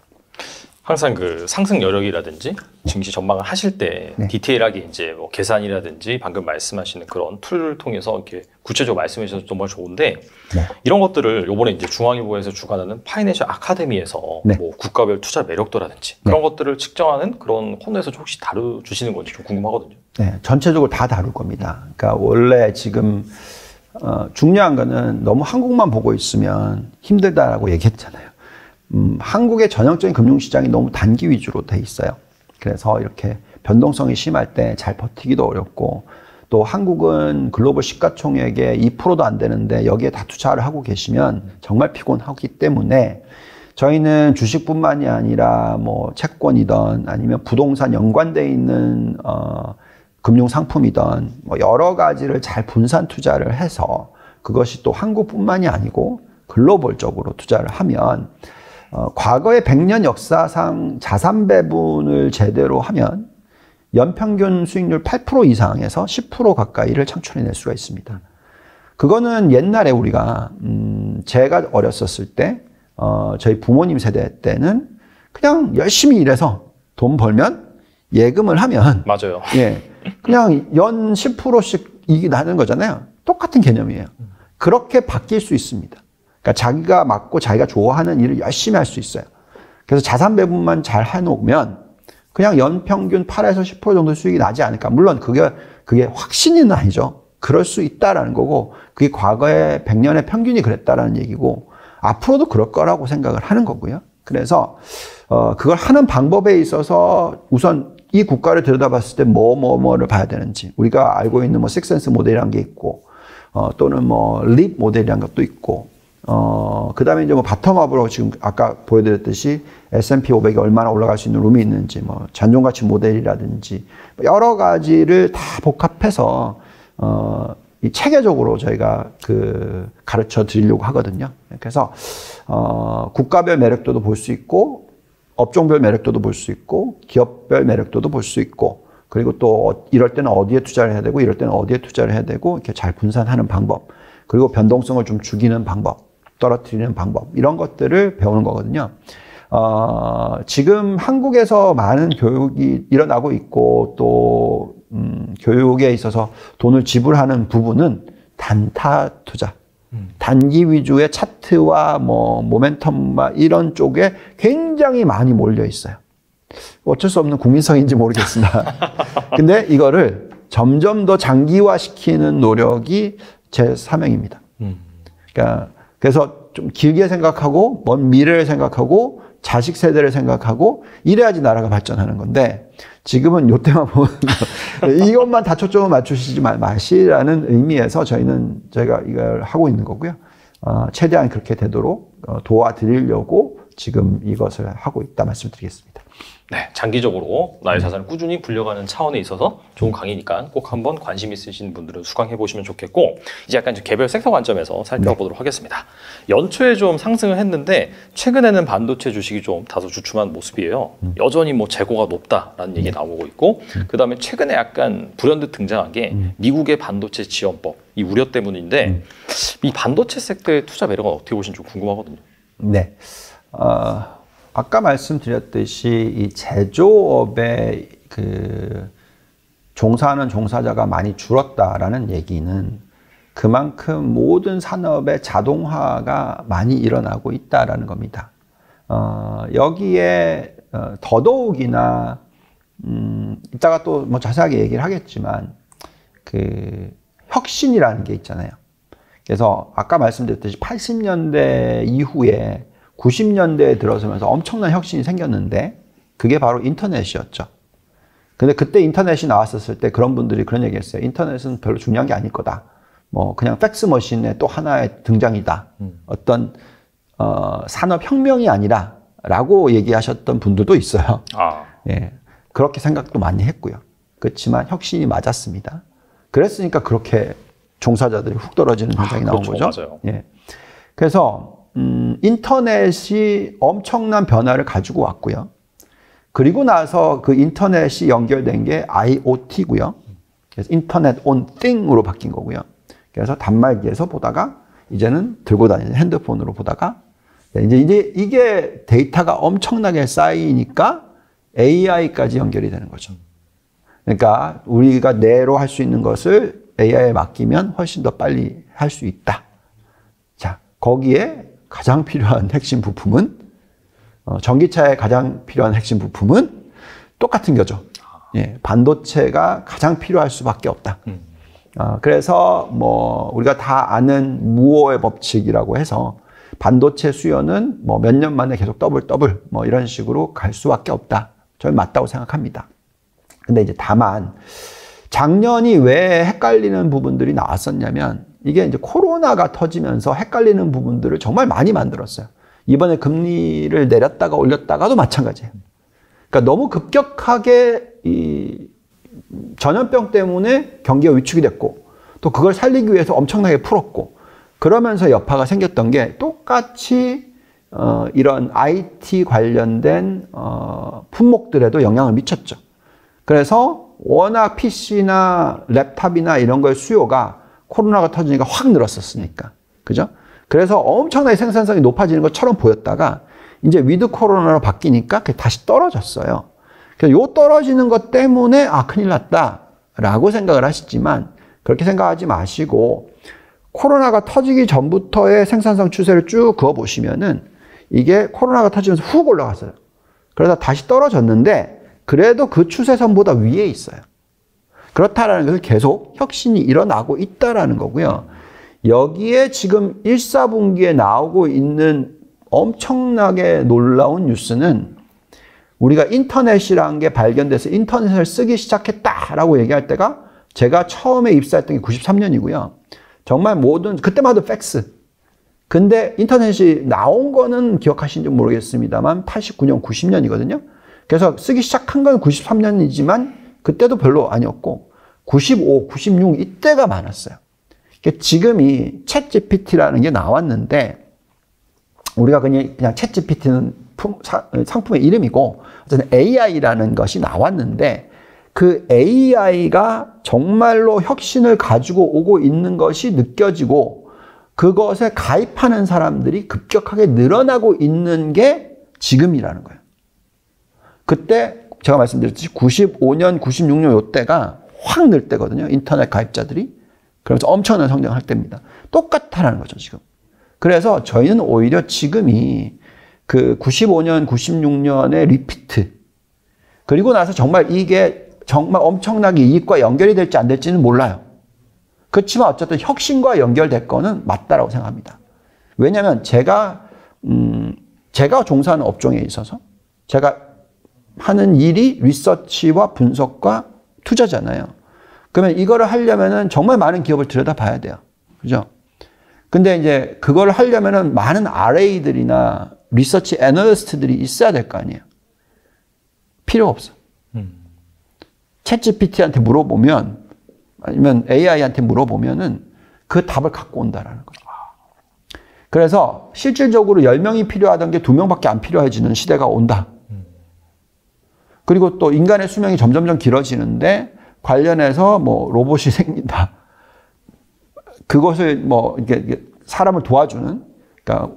항상 그 상승 여력이라든지 증시 전망을 하실 때 네. 디테일하게 이제 계산이라든지 방금 말씀하시는 그런 툴을 통해서 이렇게 구체적으로 말씀해 주셔서 정말 좋은데 네. 이런 것들을 요번에 이제 중앙일보에서 주관하는 파이낸셜 아카데미에서 네. 국가별 투자 매력도라든지 그런 것들을 측정하는 그런 코너에서 혹시 다루주시는 건지 좀 궁금하거든요. 네, 전체적으로 다 다룰 겁니다. 그러니까 원래 지금 중요한 거는 너무 한국만 보고 있으면 힘들다라고 얘기했잖아요. 한국의 전형적인 금융시장이 너무 단기 위주로 돼 있어요. 그래서 이렇게 변동성이 심할 때 잘 버티기도 어렵고 또 한국은 글로벌 시가총액의 2%도 안 되는데 여기에 다 투자를 하고 계시면 정말 피곤하기 때문에 저희는 주식뿐만이 아니라 뭐 채권이든 아니면 부동산 연관돼 있는 금융 상품이든 뭐 여러 가지를 잘 분산 투자를 해서 그것이 또 한국뿐만이 아니고 글로벌적으로 투자를 하면 과거의 100년 역사상 자산 배분을 제대로 하면 연평균 수익률 8% 이상에서 10% 가까이를 창출해낼 수가 있습니다. 그거는 옛날에 우리가 제가 어렸었을 때 저희 부모님 세대 때는 그냥 열심히 일해서 돈 벌면 예금을 하면 맞아요. 예, 그냥 연 10%씩 이익이 나는 거잖아요. 똑같은 개념이에요. 그렇게 바뀔 수 있습니다. 그러니까 자기가 맞고 자기가 좋아하는 일을 열심히 할 수 있어요. 그래서 자산 배분만 잘 해놓으면 그냥 연평균 8에서 10% 정도 수익이 나지 않을까. 물론 그게 확신은 아니죠. 그럴 수 있다라는 거고, 그게 과거에 100년의 평균이 그랬다라는 얘기고, 앞으로도 그럴 거라고 생각을 하는 거고요. 그래서 그걸 하는 방법에 있어서 우선 이 국가를 들여다봤을 때 뭐를 봐야 되는지, 우리가 알고 있는 뭐 식센스 모델이라는 게 있고, 또는 뭐 립 모델이라는 것도 있고, 그 다음에 이제 뭐 바텀업으로 지금 아까 보여드렸듯이 S&P 500이 얼마나 올라갈 수 있는 룸이 있는지, 뭐 잔존가치 모델이라든지 여러 가지를 다 복합해서 이 체계적으로 저희가 가르쳐 드리려고 하거든요. 그래서 국가별 매력도도 볼 수 있고, 업종별 매력도도 볼 수 있고, 기업별 매력도도 볼 수 있고, 그리고 또 이럴 때는 어디에 투자를 해야 되고, 이럴 때는 어디에 투자를 해야 되고, 이렇게 잘 분산하는 방법, 그리고 변동성을 좀 죽이는 방법, 떨어뜨리는 방법, 이런 것들을 배우는 거거든요. 지금 한국에서 많은 교육이 일어나고 있고, 또 교육에 있어서 돈을 지불하는 부분은 단타 투자, 단기 위주의 차트와 뭐 모멘텀 이런 쪽에 굉장히 많이 몰려 있어요. 어쩔 수 없는 국민성인지 모르겠습니다. 근데 이거를 점점 더 장기화시키는 노력이 제 사명입니다. 그러니까 그래서 좀 길게 생각하고 먼 미래를 생각하고 자식 세대를 생각하고 이래야지 나라가 발전하는 건데, 지금은 요때만 보면 이것만 다 초점을 맞추시지 마시라는 의미에서 저희가 이걸 하고 있는 거고요. 최대한 그렇게 되도록 도와드리려고 지금 이것을 하고 있다 말씀드리겠습니다. 네, 장기적으로 나의 자산을 꾸준히 불려가는 차원에 있어서 좋은 강의니까 꼭 한번 관심 있으신 분들은 수강해 보시면 좋겠고, 이제 약간 개별 섹터 관점에서 살펴보도록 하겠습니다. 연초에 좀 상승을 했는데 최근에는 반도체 주식이 좀 다소 주춤한 모습이에요. 여전히 뭐 재고가 높다라는 얘기 나오고 있고, 그 다음에 최근에 약간 불현듯 등장한 게 미국의 반도체 지원법, 이 우려 때문인데 이 반도체 섹터의 투자 매력은 어떻게 보시는지 좀 궁금하거든요. 네. 아까 말씀드렸듯이 이 제조업에 종사하는 종사자가 많이 줄었다라는 얘기는 그만큼 모든 산업의 자동화가 많이 일어나고 있다라는 겁니다. 여기에 더더욱이나 이따가 또 뭐 자세하게 얘기를 하겠지만 혁신이라는 게 있잖아요. 그래서 아까 말씀드렸듯이 80년대 이후에 90년대에 들어서면서 엄청난 혁신이 생겼는데 그게 바로 인터넷이었죠. 근데 그때 인터넷이 나왔었을 때 그런 분들이 그런 얘기 했어요. 인터넷은 별로 중요한 게 아닐 거다. 뭐 그냥 팩스 머신의 또 하나의 등장이다. 어떤 산업혁명이 아니라 라고 얘기하셨던 분들도 있어요. 예, 그렇게 생각도 많이 했고요. 그렇지만 혁신이 맞았습니다. 그랬으니까 그렇게 종사자들이 훅 떨어지는 현상이 나온 그렇죠, 거죠. 맞아요. 예. 그래서 인터넷이 엄청난 변화를 가지고 왔고요. 그리고 나서 그 인터넷이 연결된 게 IoT고요. 그래서 인터넷 온 띵으로 바뀐 거고요. 그래서 단말기에서 보다가 이제는 들고 다니는 핸드폰으로 보다가 이제 이게 데이터가 엄청나게 쌓이니까 AI까지 연결이 되는 거죠. 그러니까 우리가 뇌로 할 수 있는 것을 AI에 맡기면 훨씬 더 빨리 할 수 있다. 자, 거기에 가장 필요한 핵심 부품은 전기차에 가장 필요한 핵심 부품은 똑같은 거죠. 예, 반도체가 가장 필요할 수밖에 없다. 그래서 뭐 우리가 다 아는 무어의 법칙이라고 해서 반도체 수요는 뭐 몇 년 만에 계속 더블 뭐 이런 식으로 갈 수밖에 없다. 저는 맞다고 생각합니다. 근데 이제 다만 작년이 왜 헷갈리는 부분들이 나왔었냐면 이게 이제 코로나가 터지면서 헷갈리는 부분들을 정말 많이 만들었어요. 이번에 금리를 내렸다가 올렸다가도 마찬가지예요. 그러니까 너무 급격하게 이 전염병 때문에 경기가 위축이 됐고 또 그걸 살리기 위해서 엄청나게 풀었고 그러면서 여파가 생겼던 게 똑같이 이런 IT 관련된 품목들에도 영향을 미쳤죠. 그래서 워낙 PC나 랩탑이나 이런 거의 수요가 코로나가 터지니까 확 늘었었으니까. 그죠? 그래서 엄청나게 생산성이 높아지는 것처럼 보였다가 이제 위드 코로나로 바뀌니까 그게 다시 떨어졌어요. 그래서 요 떨어지는 것 때문에 큰일 났다라고 생각을 하시지만 그렇게 생각하지 마시고 코로나가 터지기 전부터의 생산성 추세를 쭉 그어보시면은 이게 코로나가 터지면서 훅 올라갔어요. 그러다 다시 떨어졌는데 그래도 그 추세선보다 위에 있어요. 그렇다라는 것은 계속 혁신이 일어나고 있다라는 거고요. 여기에 지금 1, 4분기에 나오고 있는 엄청나게 놀라운 뉴스는 우리가 인터넷이라는 게 발견돼서 인터넷을 쓰기 시작했다라고 얘기할 때가 제가 처음에 입사했던 게 93년이고요. 정말 모든 그때마다 팩스. 근데 인터넷이 나온 거는 기억하시는지 모르겠습니다만 89년, 90년이거든요. 그래서 쓰기 시작한 건 93년이지만 그때도 별로 아니었고 95, 96 이때가 많았어요. 지금이 챗 GPT라는 게 나왔는데 우리가 그냥 챗 GPT는 상품의 이름이고 어쨌든 AI라는 것이 나왔는데 그 AI가 정말로 혁신을 가지고 오고 있는 것이 느껴지고 그것에 가입하는 사람들이 급격하게 늘어나고 있는 게 지금이라는 거예요. 그때 제가 말씀드렸듯이 95년, 96년 이때가 확 늘 때거든요. 인터넷 가입자들이. 그러면서 엄청난 성장을 할 때입니다. 똑같다라는 거죠, 지금. 그래서 저희는 오히려 지금이 그 95년, 96년의 리피트. 그리고 나서 정말 이게 정말 엄청나게 이익과 연결이 될지 안 될지는 몰라요. 그렇지만 어쨌든 혁신과 연결될 거는 맞다라고 생각합니다. 왜냐하면 제가 종사하는 업종에 있어서 제가 하는 일이 리서치와 분석과 투자잖아요. 그러면 이거를 하려면은 정말 많은 기업을 들여다봐야 돼요. 그죠? 근데 이제 그걸 하려면은 많은 RA들이나 리서치 애널리스트들이 있어야 될 거 아니에요. 필요 없어. 챗 GPT한테 물어보면 아니면 AI한테 물어보면은 그 답을 갖고 온다라는 거죠. 그래서 실질적으로 10명이 필요하던 게 2명밖에 안 필요해지는 시대가 온다. 그리고 또 인간의 수명이 점점점 길어지는데 관련해서 뭐 로봇이 생긴다. 그것을 뭐 이게 사람을 도와주는, 그러니까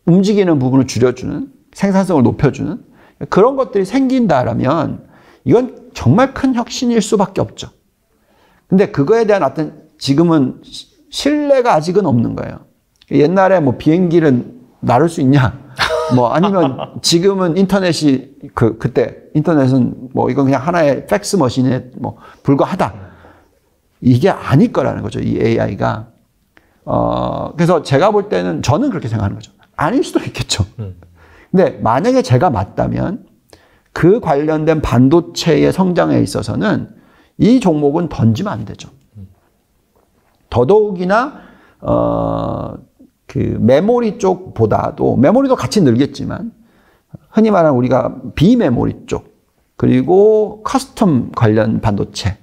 움직이는 부분을 줄여주는, 생산성을 높여주는 그런 것들이 생긴다라면 이건 정말 큰 혁신일 수밖에 없죠. 근데 그거에 대한 어떤 지금은 신뢰가 아직은 없는 거예요. 옛날에 뭐 비행기를 나를 수 있냐? 뭐 아니면 지금은 인터넷이 그때 인터넷은 뭐 이건 그냥 하나의 팩스 머신에 뭐 불과하다. 이게 아닐 거라는 거죠. 이 AI가. 그래서 제가 볼 때는 저는 그렇게 생각하는 거죠. 아닐 수도 있겠죠. 근데 만약에 제가 맞다면 그 관련된 반도체의 성장에 있어서는 이 종목은 던지면 안 되죠. 더더욱이나 그 메모리 쪽보다도 메모리도 같이 늘겠지만 흔히 말하는 우리가 비메모리 쪽 그리고 커스텀 관련 반도체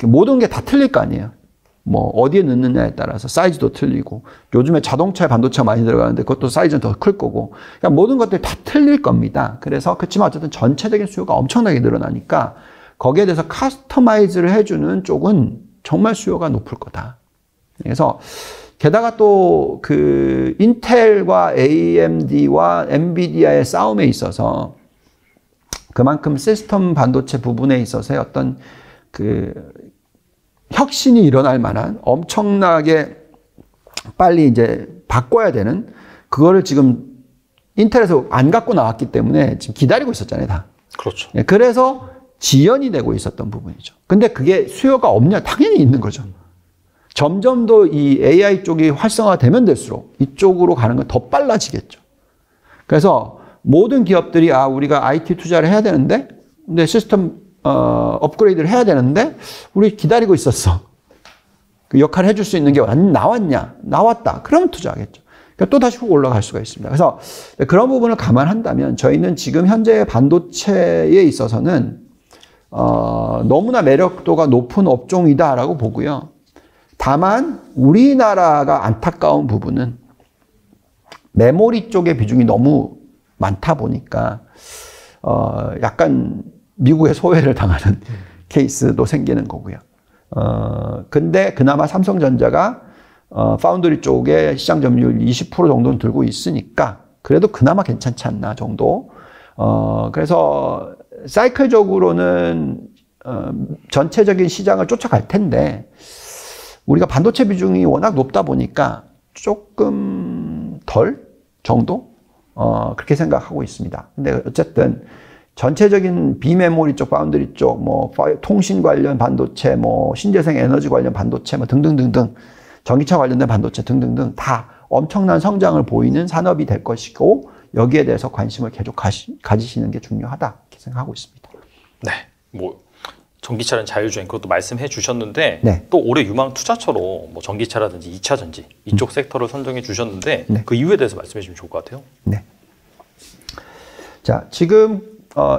모든 게 다 틀릴 거 아니에요. 뭐 어디에 넣느냐에 따라서 사이즈도 틀리고 요즘에 자동차에 반도체가 많이 들어가는데 그것도 사이즈는 더 클 거고 그러니까 모든 것들이 다 틀릴 겁니다. 그래서 그렇지만 어쨌든 전체적인 수요가 엄청나게 늘어나니까 거기에 대해서 커스터마이즈를 해주는 쪽은 정말 수요가 높을 거다. 그래서 게다가 또 그 인텔과 AMD와 엔비디아의 싸움에 있어서 그만큼 시스템 반도체 부분에 있어서의 어떤 그 혁신이 일어날 만한 엄청나게 빨리 이제 바꿔야 되는 그거를 지금 인텔에서 안 갖고 나왔기 때문에 지금 기다리고 있었잖아요, 다. 그렇죠. 그래서 지연이 되고 있었던 부분이죠. 근데 그게 수요가 없냐? 당연히 있는 거죠. 점점 더 이 AI 쪽이 활성화되면 될수록 이쪽으로 가는 건 더 빨라지겠죠. 그래서 모든 기업들이 우리가 IT 투자를 해야 되는데 근데 시스템 업그레이드를 해야 되는데 우리 기다리고 있었어. 그 역할을 해줄 수 있는 게 나왔냐? 나왔다. 그러면 투자하겠죠. 그러니까 또 다시 훅 올라갈 수가 있습니다. 그래서 그런 부분을 감안한다면 저희는 지금 현재 반도체에 있어서는 너무나 매력도가 높은 업종이다라고 보고요. 다만 우리나라가 안타까운 부분은 메모리 쪽의 비중이 너무 많다 보니까 약간 미국의 소외를 당하는 케이스도 생기는 거고요. 근데 그나마 삼성전자가 파운드리 쪽에 시장 점유율 20% 정도는 들고 있으니까 그래도 그나마 괜찮지 않나 정도. 그래서 사이클적으로는 전체적인 시장을 쫓아갈 텐데 우리가 반도체 비중이 워낙 높다 보니까 조금 덜 정도 그렇게 생각하고 있습니다. 근데 어쨌든 전체적인 비메모리 쪽, 파운드리 쪽, 뭐 통신 관련 반도체, 뭐 신재생 에너지 관련 반도체, 뭐 등등등등, 전기차 관련된 반도체 등등등 다 엄청난 성장을 보이는 산업이 될 것이고 여기에 대해서 관심을 계속 가지시는 게 중요하다 이렇게 생각하고 있습니다. 네, 뭐 전기차는 자율주행 그것도 말씀해 주셨는데 네. 또 올해 유망 투자처로 뭐 전기차라든지 2차 전지 이쪽 섹터를 선정해 주셨는데 네. 그 이유에 대해서 말씀해 주시면 좋을 것 같아요. 네. 자, 지금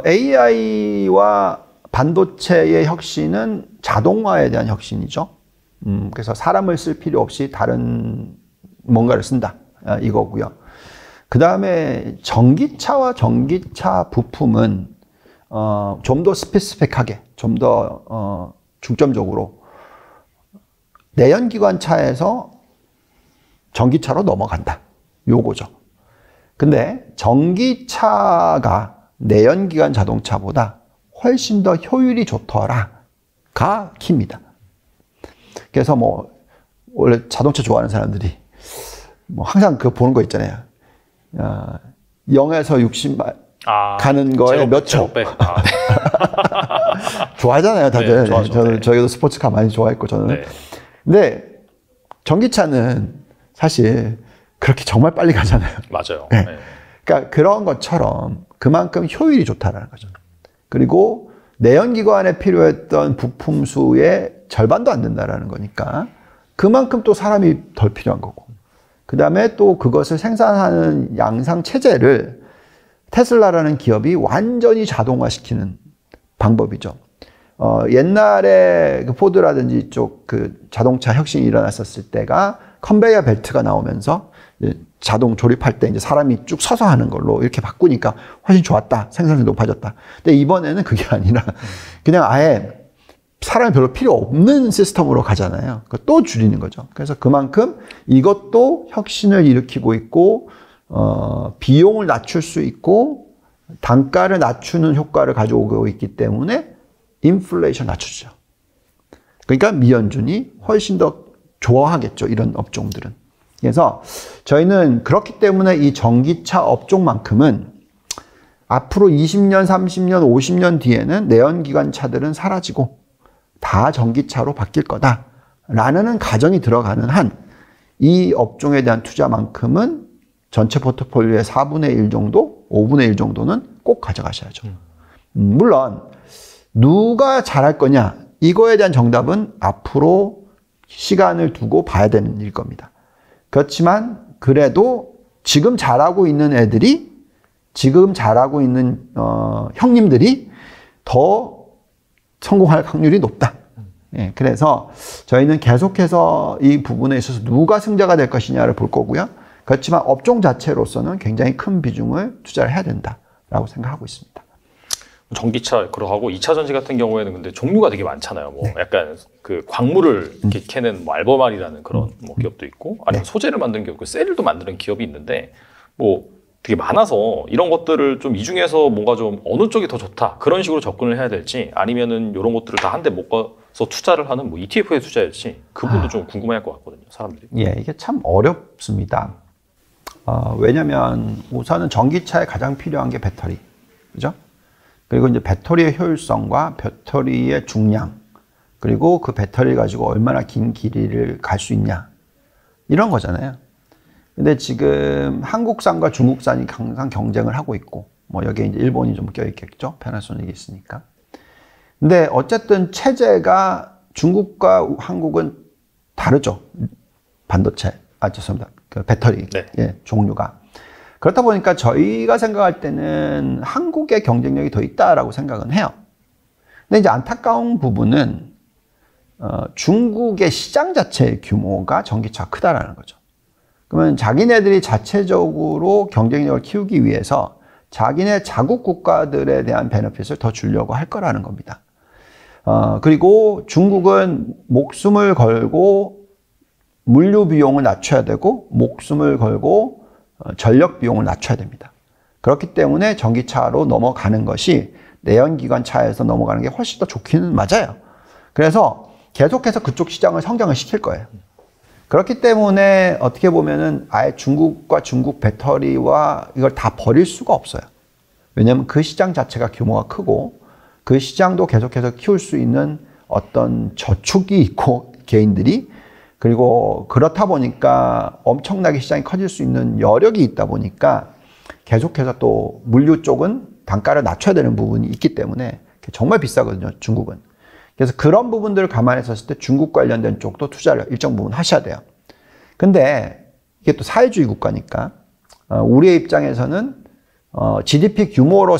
AI와 반도체의 혁신은 자동화에 대한 혁신이죠. 그래서 사람을 쓸 필요 없이 다른 뭔가를 쓴다. 이거고요. 그 다음에 전기차와 전기차 부품은 좀 더 스페시픽하게, 좀 더 중점적으로 내연기관차에서 전기차로 넘어간다. 요거죠. 근데 전기차가 내연기관 자동차보다 훨씬 더 효율이 좋더라가 키입니다. 그래서 뭐 원래 자동차 좋아하는 사람들이 뭐 항상 그 보는 거 있잖아요. 0에서 60 가는 거에 몇 초. 좋아하잖아요, 다들. 네, 좋아하죠. 네. 저희도 스포츠카 많이 좋아했고 저는. 네. 근데 전기차는 사실 그렇게 정말 빨리 가잖아요. 맞아요. 네. 네. 그러니까 그런 것처럼 그만큼 효율이 좋다라는 거죠. 그리고 내연기관에 필요했던 부품 수의 절반도 안 된다라는 거니까 그만큼 또 사람이 덜 필요한 거고. 그 다음에 또 그것을 생산하는 양상 체제를 테슬라라는 기업이 완전히 자동화시키는 방법이죠. 옛날에 그 포드라든지 이쪽 그 자동차 혁신이 일어났었을 때가 컨베이어 벨트가 나오면서 자동 조립할 때 이제 사람이 쭉 서서 하는 걸로 이렇게 바꾸니까 훨씬 좋았다. 생산성이 높아졌다. 근데 이번에는 그게 아니라 그냥 아예 사람이 별로 필요 없는 시스템으로 가잖아요. 또 줄이는 거죠. 그래서 그만큼 이것도 혁신을 일으키고 있고, 비용을 낮출 수 있고, 단가를 낮추는 효과를 가져오고 있기 때문에 인플레이션 낮추죠. 그러니까 미연준이 훨씬 더 좋아하겠죠. 이런 업종들은. 그래서 저희는 그렇기 때문에 이 전기차 업종만큼은 앞으로 20년, 30년, 50년 뒤에는 내연기관 차들은 사라지고 다 전기차로 바뀔 거다라는 가정이 들어가는 한 이 업종에 대한 투자만큼은 전체 포트폴리오의 4분의 1 정도, 5분의 1 정도는 꼭 가져가셔야죠. 물론 누가 잘할 거냐 이거에 대한 정답은 앞으로 시간을 두고 봐야 되는 일 겁니다. 그렇지만 그래도 지금 잘하고 있는 애들이 지금 잘하고 있는 형님들이 더 성공할 확률이 높다. 예, 그래서 저희는 계속해서 이 부분에 있어서 누가 승자가 될 것이냐를 볼 거고요. 그렇지만 업종 자체로서는 굉장히 큰 비중을 투자를 해야 된다라고 생각하고 있습니다. 전기차 그러고 2차 전지 같은 경우에는 근데 종류가 되게 많잖아요. 뭐 약간 그 광물을 이렇게 캐는 뭐 알버말이라는 그런 뭐 기업도 있고 아니면 소재를 만드는 기업, 그 셀도 만드는 기업이 있는데 뭐 되게 많아서 이런 것들을 좀 이 중에서 뭔가 좀 어느 쪽이 더 좋다 그런 식으로 접근을 해야 될지 아니면은 이런 것들을 다 한 대 묶어서 투자를 하는 뭐 ETF에 투자할지 그분도 좀 궁금해할 것 같거든요, 사람들이. 예, 이게 참 어렵습니다. 왜냐면 우선은 전기차에 가장 필요한 게 배터리, 그죠? 그리고 이제 배터리의 효율성과 배터리의 중량, 그리고 그 배터리 가지고 얼마나 긴 길이를 갈 수 있냐 이런 거잖아요. 근데 지금 한국산과 중국산이 항상 경쟁을 하고 있고, 뭐 여기에 이제 일본이 좀 껴있겠죠. 패나소닉이 있으니까. 근데 어쨌든 체제가 중국과 한국은 다르죠. 반도체. 죄송합니다. 그 배터리 네. 예, 종류가. 그렇다 보니까 저희가 생각할 때는 한국의 경쟁력이 더 있다라고 생각은 해요. 근데 이제 안타까운 부분은 중국의 시장 자체의 규모가 전기차가 크다라는 거죠. 그러면 자기네들이 자체적으로 경쟁력을 키우기 위해서 자기네 자국 국가들에 대한 베네핏을 더 주려고 할 거라는 겁니다. 그리고 중국은 목숨을 걸고 물류 비용을 낮춰야 되고 목숨을 걸고 전력 비용을 낮춰야 됩니다. 그렇기 때문에 전기차로 넘어가는 것이 내연기관차에서 넘어가는 게 훨씬 더 좋기는 맞아요. 그래서 계속해서 그쪽 시장을 성장을 시킬 거예요. 그렇기 때문에 어떻게 보면은 아예 중국과 중국 배터리와 이걸 다 버릴 수가 없어요. 왜냐하면 그 시장 자체가 규모가 크고 그 시장도 계속해서 키울 수 있는 어떤 저축이 있고 개인들이 그리고 그렇다 보니까 엄청나게 시장이 커질 수 있는 여력이 있다 보니까 계속해서 또 물류 쪽은 단가를 낮춰야 되는 부분이 있기 때문에 정말 비싸거든요, 중국은. 그래서 그런 부분들을 감안했을 때 중국 관련된 쪽도 투자를 일정 부분 하셔야 돼요. 근데 이게 또 사회주의 국가니까 우리의 입장에서는 GDP 규모로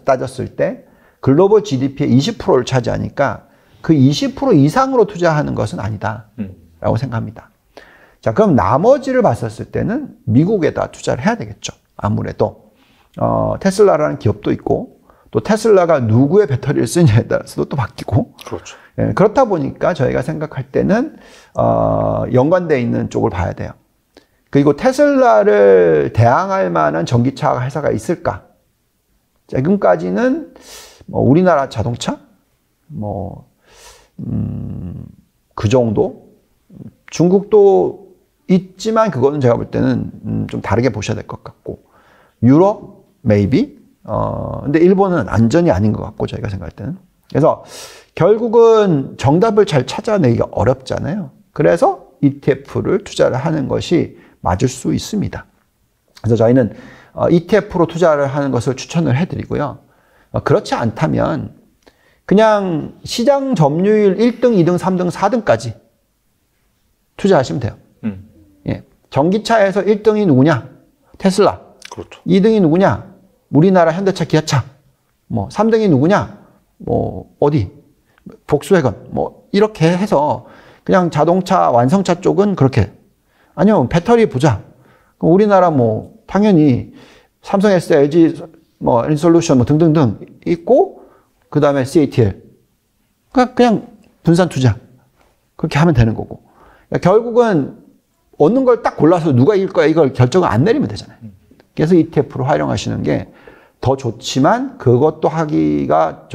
따졌을 때 글로벌 GDP의 20%를 차지하니까 그 20% 이상으로 투자하는 것은 아니다라고 생각합니다. 자, 그럼 나머지를 봤었을 때는 미국에다 투자를 해야 되겠죠. 아무래도 테슬라라는 기업도 있고 또 테슬라가 누구의 배터리를 쓰느냐에 따라서도 또 바뀌고 그렇죠. 예, 그렇다 보니까 저희가 생각할 때는 연관되어 있는 쪽을 봐야 돼요. 그리고 테슬라를 대항할 만한 전기차 회사가 있을까? 지금까지는 뭐 우리나라 자동차 그 정도 중국도 있지만 그거는 제가 볼 때는 좀 다르게 보셔야 될 것 같고 유럽 maybe 근데 일본은 안전이 아닌 것 같고 저희가 생각할 때는 그래서 결국은 정답을 잘 찾아내기가 어렵잖아요. 그래서 ETF를 투자를 하는 것이 맞을 수 있습니다. 그래서 저희는 ETF로 투자를 하는 것을 추천을 해드리고요. 그렇지 않다면 그냥 시장 점유율 1등, 2등, 3등, 4등까지 투자하시면 돼요. 예. 전기차에서 1등이 누구냐? 테슬라. 그렇죠. 2등이 누구냐? 우리나라 현대차, 기아차. 3등이 누구냐? 어디? 복수회건. 이렇게 해서 그냥 자동차, 완성차 쪽은 그렇게. 아니요, 배터리 보자. 우리나라 당연히 삼성 S, LG, 엔솔루션 등등등 있고, 그 다음에 CATL. 그냥 분산 투자. 그렇게 하면 되는 거고. 결국은 얻는 걸 딱 골라서 누가 이길 거야 이걸 결정을 안 내리면 되잖아요. 그래서 ETF로 활용하시는 게 더 좋지만 그것도 하기가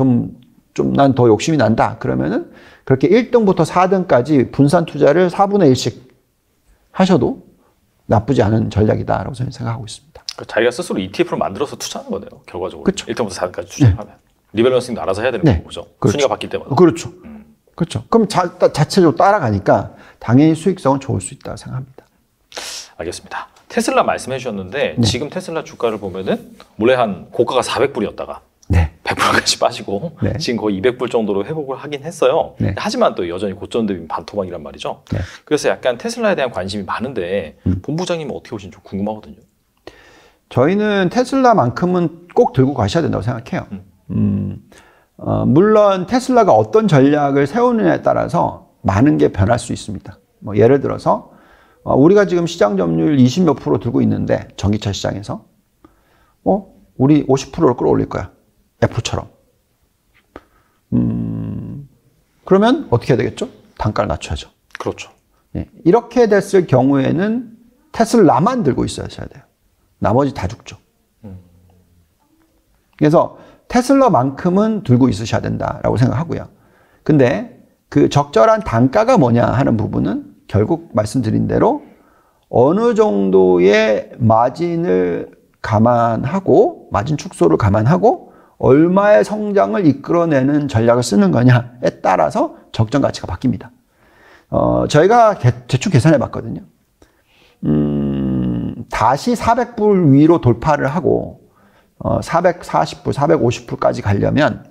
난 더 욕심이 난다. 그러면은 그렇게 1등부터 4등까지 분산 투자를 4분의 1씩 하셔도 나쁘지 않은 전략이다라고 저는 생각하고 있습니다. 그러니까 자기가 스스로 ETF를 만들어서 투자하는 거네요. 결과적으로. 그렇죠. 1등부터 4등까지 투자하면. 네. 리밸런싱도 알아서 해야 되는 거죠. 그렇죠. 순위가 바뀔 때마다. 그렇죠. 그렇죠. 그럼 자체적으로 따라가니까 당연히 수익성은 좋을 수 있다고 생각합니다. 알겠습니다. 테슬라 말씀해 주셨는데 지금 테슬라 주가를 보면은 원래 한 고가가 400불이었다가 100불까지 빠지고 지금 거의 200불 정도로 회복을 하긴 했어요. 하지만 또 여전히 고점 대비 반토막이란 말이죠. 그래서 약간 테슬라에 대한 관심이 많은데 본부장님은 어떻게 보시는지 좀 궁금하거든요. 저희는 테슬라만큼은 꼭 들고 가셔야 된다고 생각해요. 물론 테슬라가 어떤 전략을 세우느냐에 따라서 많은 게 변할 수 있습니다. 예를 들어서 우리가 지금 시장 점유율 20몇 프로 들고 있는데 전기차 시장에서 우리 50%를 끌어올릴 거야. 애플처럼. 그러면 어떻게 해야 되겠죠? 단가를 낮춰야죠. 그렇죠. 예, 이렇게 됐을 경우에는 테슬라만 들고 있어야 돼요. 나머지 다 죽죠. 그래서 테슬라만큼은 들고 있으셔야 된다라고 생각하고요. 근데 그 적절한 단가가 뭐냐 하는 부분은 결국 말씀드린 대로 어느 정도의 마진을 감안하고 마진 축소를 감안하고 얼마의 성장을 이끌어내는 전략을 쓰는 거냐에 따라서 적정 가치가 바뀝니다. 저희가 대충 계산해 봤거든요. 다시 400불 위로 돌파를 하고 440불, 450불까지 가려면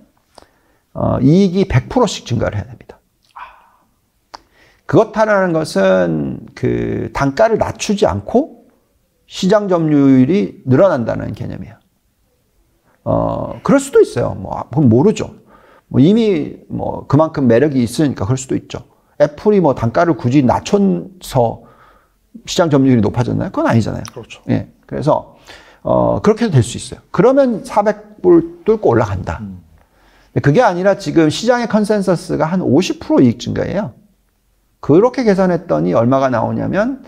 이익이 100%씩 증가를 해야 됩니다. 그렇다는 것은 그 단가를 낮추지 않고 시장 점유율이 늘어난다는 개념이에요. 그럴 수도 있어요. 뭐, 그건 모르죠. 뭐 이미 뭐 그만큼 매력이 있으니까 그럴 수도 있죠. 애플이 뭐 단가를 굳이 낮춰서 시장 점유율이 높아졌나요? 그건 아니잖아요. 그렇죠. 예. 그래서, 그렇게도 될 수 있어요. 그러면 400불 뚫고 올라간다. 근데 그게 아니라 지금 시장의 컨센서스가 한 50% 이익 증가예요. 그렇게 계산했더니 얼마가 나오냐면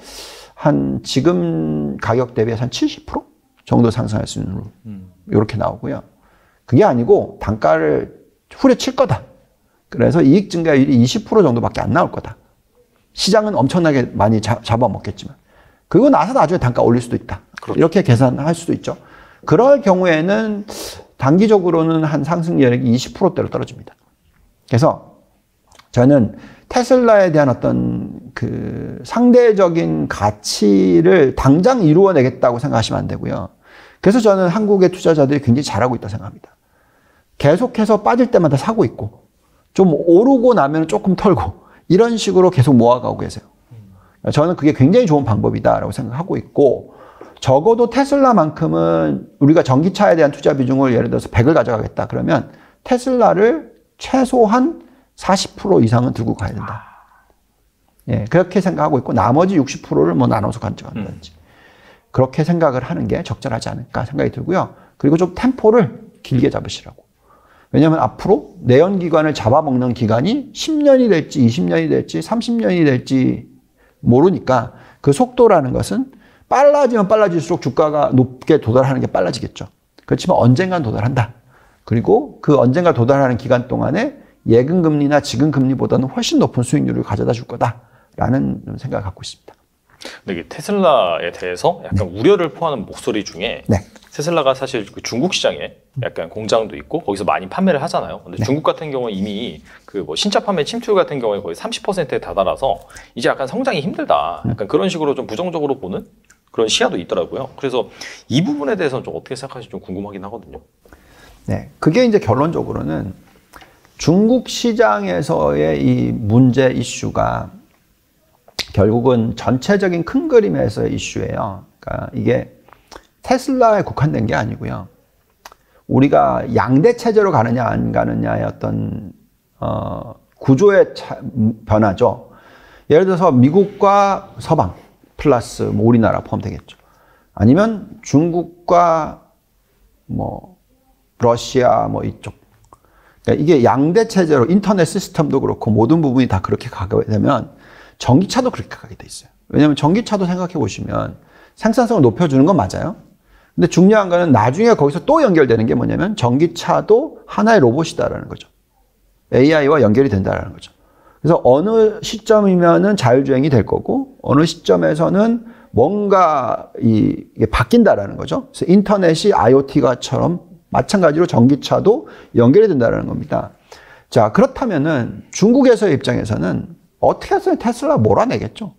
한 지금 가격 대비해서 한 70% 정도 상승할 수 있는 이렇게 나오고요. 그게 아니고 단가를 후려칠 거다. 그래서 이익 증가율이 20% 정도밖에 안 나올 거다. 시장은 엄청나게 많이 잡아먹겠지만. 그리고 나서 나중에 단가 올릴 수도 있다. 그렇죠. 이렇게 계산할 수도 있죠. 그럴 경우에는 단기적으로는 한 상승률이 20%대로 떨어집니다. 그래서 저는 테슬라에 대한 어떤 그 상대적인 가치를 당장 이루어내겠다고 생각하시면 안 되고요. 그래서 저는 한국의 투자자들이 굉장히 잘하고 있다고 생각합니다. 계속해서 빠질 때마다 사고 있고, 좀 오르고 나면 조금 털고, 이런 식으로 계속 모아가고 계세요. 저는 그게 굉장히 좋은 방법이다라고 생각하고 있고, 적어도 테슬라만큼은 우리가 전기차에 대한 투자 비중을 예를 들어서 100을 가져가겠다. 그러면 테슬라를 최소한 40% 이상은 들고 가야 된다. 예, 그렇게 생각하고 있고, 나머지 60%를 뭐 나눠서 가져간다든지. 그렇게 생각을 하는 게 적절하지 않을까 생각이 들고요. 그리고 좀 템포를 길게 잡으시라고. 왜냐하면 앞으로 내연기관을 잡아먹는 기간이 10년이 될지 20년이 될지 30년이 될지 모르니까 그 속도라는 것은 빨라지면 빨라질수록 주가가 높게 도달하는 게 빨라지겠죠. 그렇지만 언젠간 도달한다. 그리고 그 언젠가 도달하는 기간 동안에 예금금리나 지금금리보다는 훨씬 높은 수익률을 가져다 줄 거다라는 생각을 갖고 있습니다. 근데 이게 테슬라에 대해서 약간 우려를 포함하는 목소리 중에 네. 테슬라가 사실 그 중국 시장에 약간 공장도 있고 거기서 많이 판매를 하잖아요. 근데 네. 중국 같은 경우는 이미 그 뭐 신차 판매 침투 같은 경우에 거의 30%에 다다라서 이제 약간 성장이 힘들다. 약간 그런 식으로 좀 부정적으로 보는 그런 시야도 있더라고요. 그래서 이 부분에 대해서는 좀 어떻게 생각하실지 좀 궁금하긴 하거든요. 네. 그게 이제 결론적으로는 중국 시장에서의 이 문제 이슈가 결국은 전체적인 큰 그림에서의 이슈예요. 그러니까 이게 테슬라에 국한된 게 아니고요. 우리가 양대 체제로 가느냐 안 가느냐의 어떤 구조의 변화죠. 예를 들어서 미국과 서방 플러스 뭐 우리나라 포함되겠죠. 아니면 중국과 뭐 러시아 뭐 이쪽. 그러니까 이게 양대 체제로 인터넷 시스템도 그렇고 모든 부분이 다 그렇게 가게 되면 전기차도 그렇게 가게 돼 있어요. 왜냐하면 전기차도 생각해 보시면 생산성을 높여주는 건 맞아요. 근데 중요한 거는 나중에 거기서 또 연결되는 게 뭐냐면 전기차도 하나의 로봇이다라는 거죠. AI와 연결이 된다라는 거죠. 그래서 어느 시점이면은 자율주행이 될 거고 어느 시점에서는 뭔가 이게 바뀐다라는 거죠. 그래서 인터넷이 IoT가처럼 마찬가지로 전기차도 연결이 된다는 겁니다. 자, 그렇다면은 중국에서의 입장에서는 어떻게 해서 테슬라 몰아내겠죠.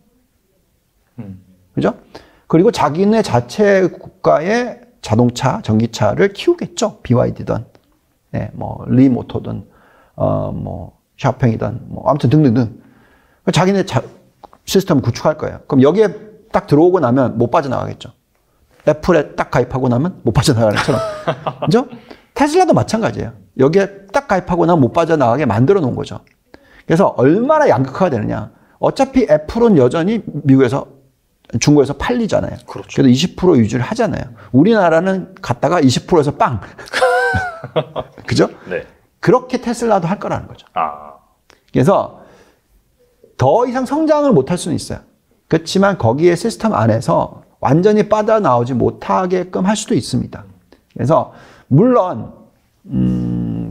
그죠? 그리고 자기네 자체 국가의 자동차, 전기차를 키우겠죠. BYD든, 네, 뭐, 리모토든, 뭐, 샤팽이든, 뭐, 아무튼 등등등. 자기네 시스템 구축할 거예요. 그럼 여기에 딱 들어오고 나면 못 빠져나가겠죠. 애플에 딱 가입하고 나면 못 빠져나가는 것처럼. 그죠? 테슬라도 마찬가지예요. 여기에 딱 가입하고 나면 못 빠져나가게 만들어 놓은 거죠. 그래서 얼마나 양극화가 되느냐. 어차피 애플은 여전히 미국에서, 중국에서 팔리잖아요. 그렇죠. 그래도 20% 유지를 하잖아요. 우리나라는 갔다가 20%에서 빵. 그죠? 네. 그렇게 테슬라도 할 거라는 거죠. 아. 그래서 더 이상 성장을 못 할 수는 있어요. 그렇지만 거기에 시스템 안에서 완전히 빠져나오지 못하게끔 할 수도 있습니다. 그래서 물론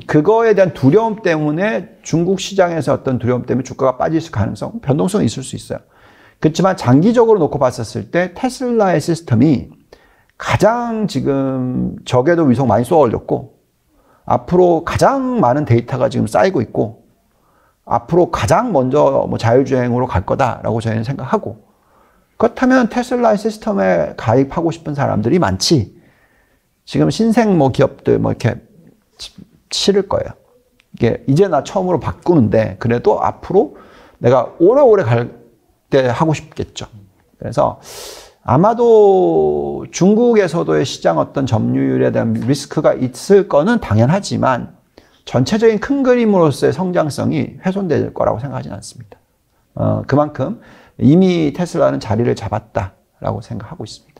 그거에 대한 두려움 때문에 중국 시장에서 어떤 두려움 때문에 주가가 빠질 가능성, 변동성이 있을 수 있어요. 그렇지만 장기적으로 놓고 봤었을 때 테슬라의 시스템이 가장 지금 적에도 위성 많이 쏘아 올렸고 앞으로 가장 많은 데이터가 지금 쌓이고 있고 앞으로 가장 먼저 뭐 자율주행으로 갈 거다라고 저희는 생각하고 그렇다면 테슬라의 시스템에 가입하고 싶은 사람들이 많지 지금 신생 뭐 기업들 뭐 이렇게 싫을 거예요. 이게 이제 나 처음으로 바꾸는데 그래도 앞으로 내가 오래오래 갈 때 하고 싶겠죠. 그래서 아마도 중국에서도의 시장 어떤 점유율에 대한 리스크가 있을 거는 당연하지만 전체적인 큰 그림으로서의 성장성이 훼손될 거라고 생각하지는 않습니다. 그만큼 이미 테슬라는 자리를 잡았다라고 생각하고 있습니다.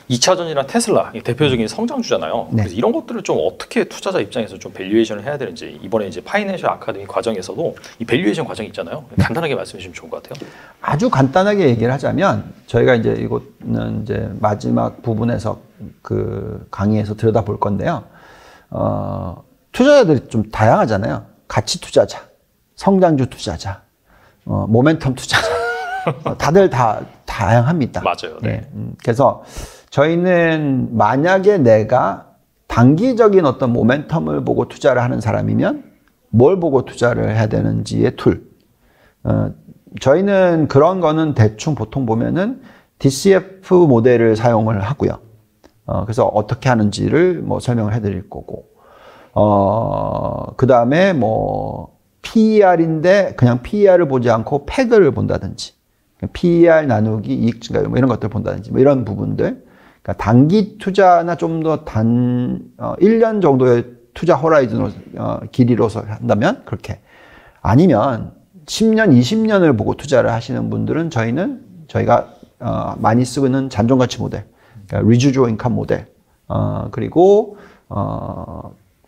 2차전이나 테슬라 대표적인 성장주잖아요. 네. 그래서 이런 것들을 좀 어떻게 투자자 입장에서 좀 밸류에이션을 해야 되는지 이번에 이제 파이낸셜 아카데미 과정에서도 이 밸류에이션 과정이 있잖아요. 간단하게 말씀해 주시면 좋을 것 같아요. 아주 간단하게 얘기를 하자면 저희가 이제 이거는 이제 마지막 부분에서 그 강의에서 들여다볼 건데요. 투자자들이 좀 다양하잖아요. 가치 투자자, 성장주 투자자, 모멘텀 투자자. 다들 다 다양합니다. 맞아요. 네. 그래서 저희는 만약에 내가 단기적인 어떤 모멘텀을 보고 투자를 하는 사람이면 뭘 보고 투자를 해야 되는지의 툴. 저희는 그런 거는 대충 보통 보면은 DCF 모델을 사용을 하고요. 그래서 어떻게 하는지를 뭐 설명을 해드릴 거고, 그 다음에 뭐 PER인데 그냥 PER을 보지 않고 팩을 본다든지, PER 나누기 이익 증가 뭐 이런 것들 본다든지 뭐 이런 부분들. 그러니까 단기 투자나 좀 더 1년 정도의 투자 호라이즌으로 길이로서 한다면 그렇게, 아니면 10년, 20년을 보고 투자를 하시는 분들은 저희가 많이 쓰는 잔존가치 모델, 그러니까 residual income 모델, 그리고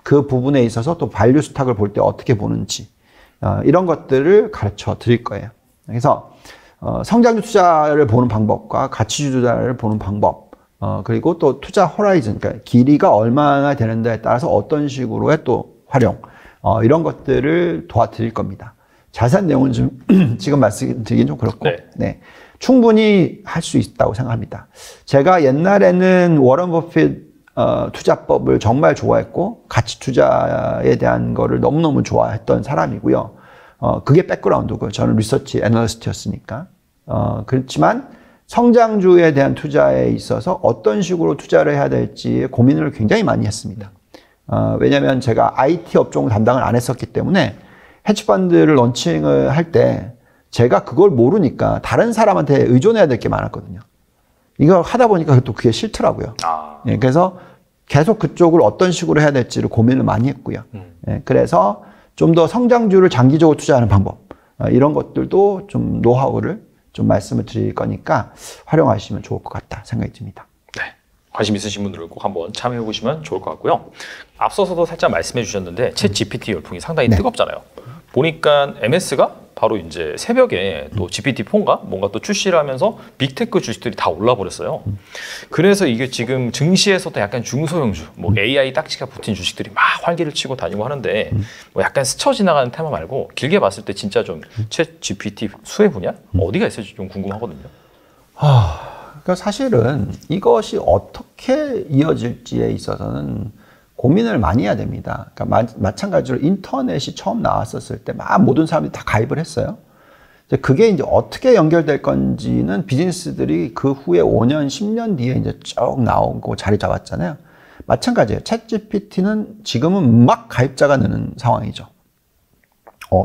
그 부분에 있어서 또 밸류 스탁을 볼 때 어떻게 보는지 이런 것들을 가르쳐 드릴 거예요. 그래서 성장주 투자를 보는 방법과 가치주 투자를 보는 방법, 그리고 또 투자 호라이즌, 그러니까 길이가 얼마나 되는데에 따라서 어떤 식으로의 또 활용, 이런 것들을 도와드릴 겁니다. 자세한 내용은 좀 지금 말씀드리긴 좀 그렇고, 네. 충분히 할 수 있다고 생각합니다. 제가 옛날에는 워런 버핏 투자법을 정말 좋아했고 가치 투자에 대한 거를 너무너무 좋아했던 사람이고요. 그게 백그라운드고 저는 리서치 애널리스트였으니까. 그렇지만 성장주에 대한 투자에 있어서 어떤 식으로 투자를 해야 될지 고민을 굉장히 많이 했습니다. 왜냐하면 제가 IT 업종 담당을 안 했었기 때문에 헤지펀드를 런칭을 할 때 제가 그걸 모르니까 다른 사람한테 의존해야 될 게 많았거든요. 이거 하다 보니까 또 그게 싫더라고요. 예, 그래서 계속 그쪽을 어떤 식으로 해야 될지를 고민을 많이 했고요. 예, 그래서 좀 더 성장주를 장기적으로 투자하는 방법, 이런 것들도 좀 노하우를 좀 말씀을 드릴 거니까 활용하시면 좋을 것 같다 생각이 듭니다. 네. 관심 있으신 분들은 꼭 한번 참여해 보시면 좋을 것 같고요. 앞서서도 살짝 말씀해 주셨는데 챗 GPT 열풍이 상당히 뜨겁잖아요. 보니까 MS가 바로 이제 새벽에 또 GPT-4인가 뭔가 또 출시를 하면서 빅테크 주식들이 다 올라버렸어요. 그래서 이게 지금 증시에서도 약간 중소형주, 뭐 AI 딱지가 붙은 주식들이 막 활기를 치고 다니고 하는데 뭐 약간 스쳐 지나가는 테마 말고 길게 봤을 때 진짜 좀 챗 GPT 수혜 분야 어디가 있을지 좀 궁금하거든요. 그러니까 사실은 이것이 어떻게 이어질지에 있어서는 고민을 많이 해야 됩니다. 그러니까 마찬가지로 인터넷이 처음 나왔었을 때 막 모든 사람들이 다 가입을 했어요. 그게 이제 어떻게 연결될 건지는 비즈니스들이 그 후에 5년, 10년 뒤에 이제 쭉 나오고 자리 잡았잖아요. 마찬가지예요. 챗 GPT는 지금은 막 가입자가 느는 상황이죠.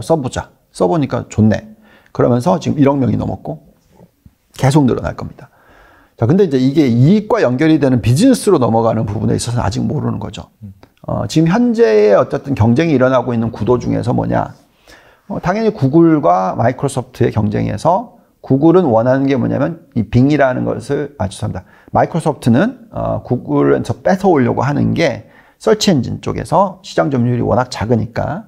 써보자. 써보니까 좋네. 그러면서 지금 1억 명이 넘었고 계속 늘어날 겁니다. 자, 근데 이제 이게 이익과 연결이 되는 비즈니스로 넘어가는 부분에 있어서는 아직 모르는 거죠. 지금 현재의 어쨌든 경쟁이 일어나고 있는 구도 중에서 뭐냐. 당연히 구글과 마이크로소프트의 경쟁에서 구글은 원하는 게 뭐냐면 이 빙이라는 것을, 죄송합니다. 마이크로소프트는 구글에서 뺏어오려고 하는 게 서치 엔진 쪽에서 시장 점유율이 워낙 작으니까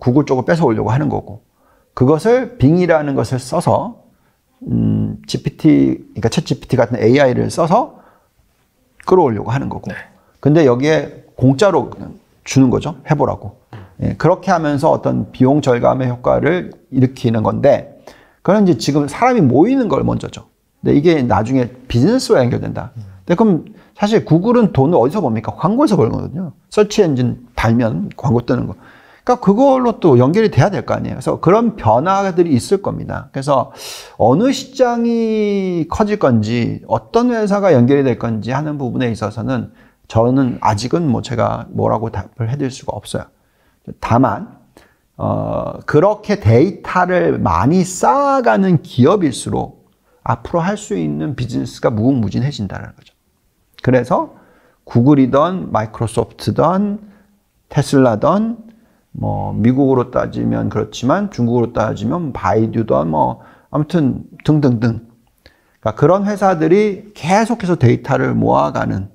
구글 쪽을 뺏어오려고 하는 거고, 그것을 빙이라는 것을 써서 그러니까 챗 GPT 같은 AI를 써서 끌어오려고 하는 거고. 네. 근데 여기에 공짜로 주는 거죠. 해보라고. 예, 그렇게 하면서 어떤 비용 절감의 효과를 일으키는 건데, 그건 이제 지금 사람이 모이는 걸 먼저죠. 근데 이게 나중에 비즈니스와 연결된다. 근데 그럼 사실 구글은 돈을 어디서 봅니까? 광고에서 벌거든요. 서치 엔진 달면 광고 뜨는 거. 그러니까 그걸로 또 연결이 돼야 될 거 아니에요. 그래서 그런 변화들이 있을 겁니다. 그래서 어느 시장이 커질 건지 어떤 회사가 연결이 될 건지 하는 부분에 있어서는 저는 아직은 뭐 제가 뭐라고 답을 해드릴 수가 없어요. 다만 그렇게 데이터를 많이 쌓아가는 기업일수록 앞으로 할 수 있는 비즈니스가 무궁무진해진다는 거죠. 그래서 구글이든 마이크로소프트든 테슬라든 뭐 미국으로 따지면 그렇지만 중국으로 따지면 바이두든 뭐 아무튼 등등등. 그러니까 그런 회사들이 계속해서 데이터를 모아가는,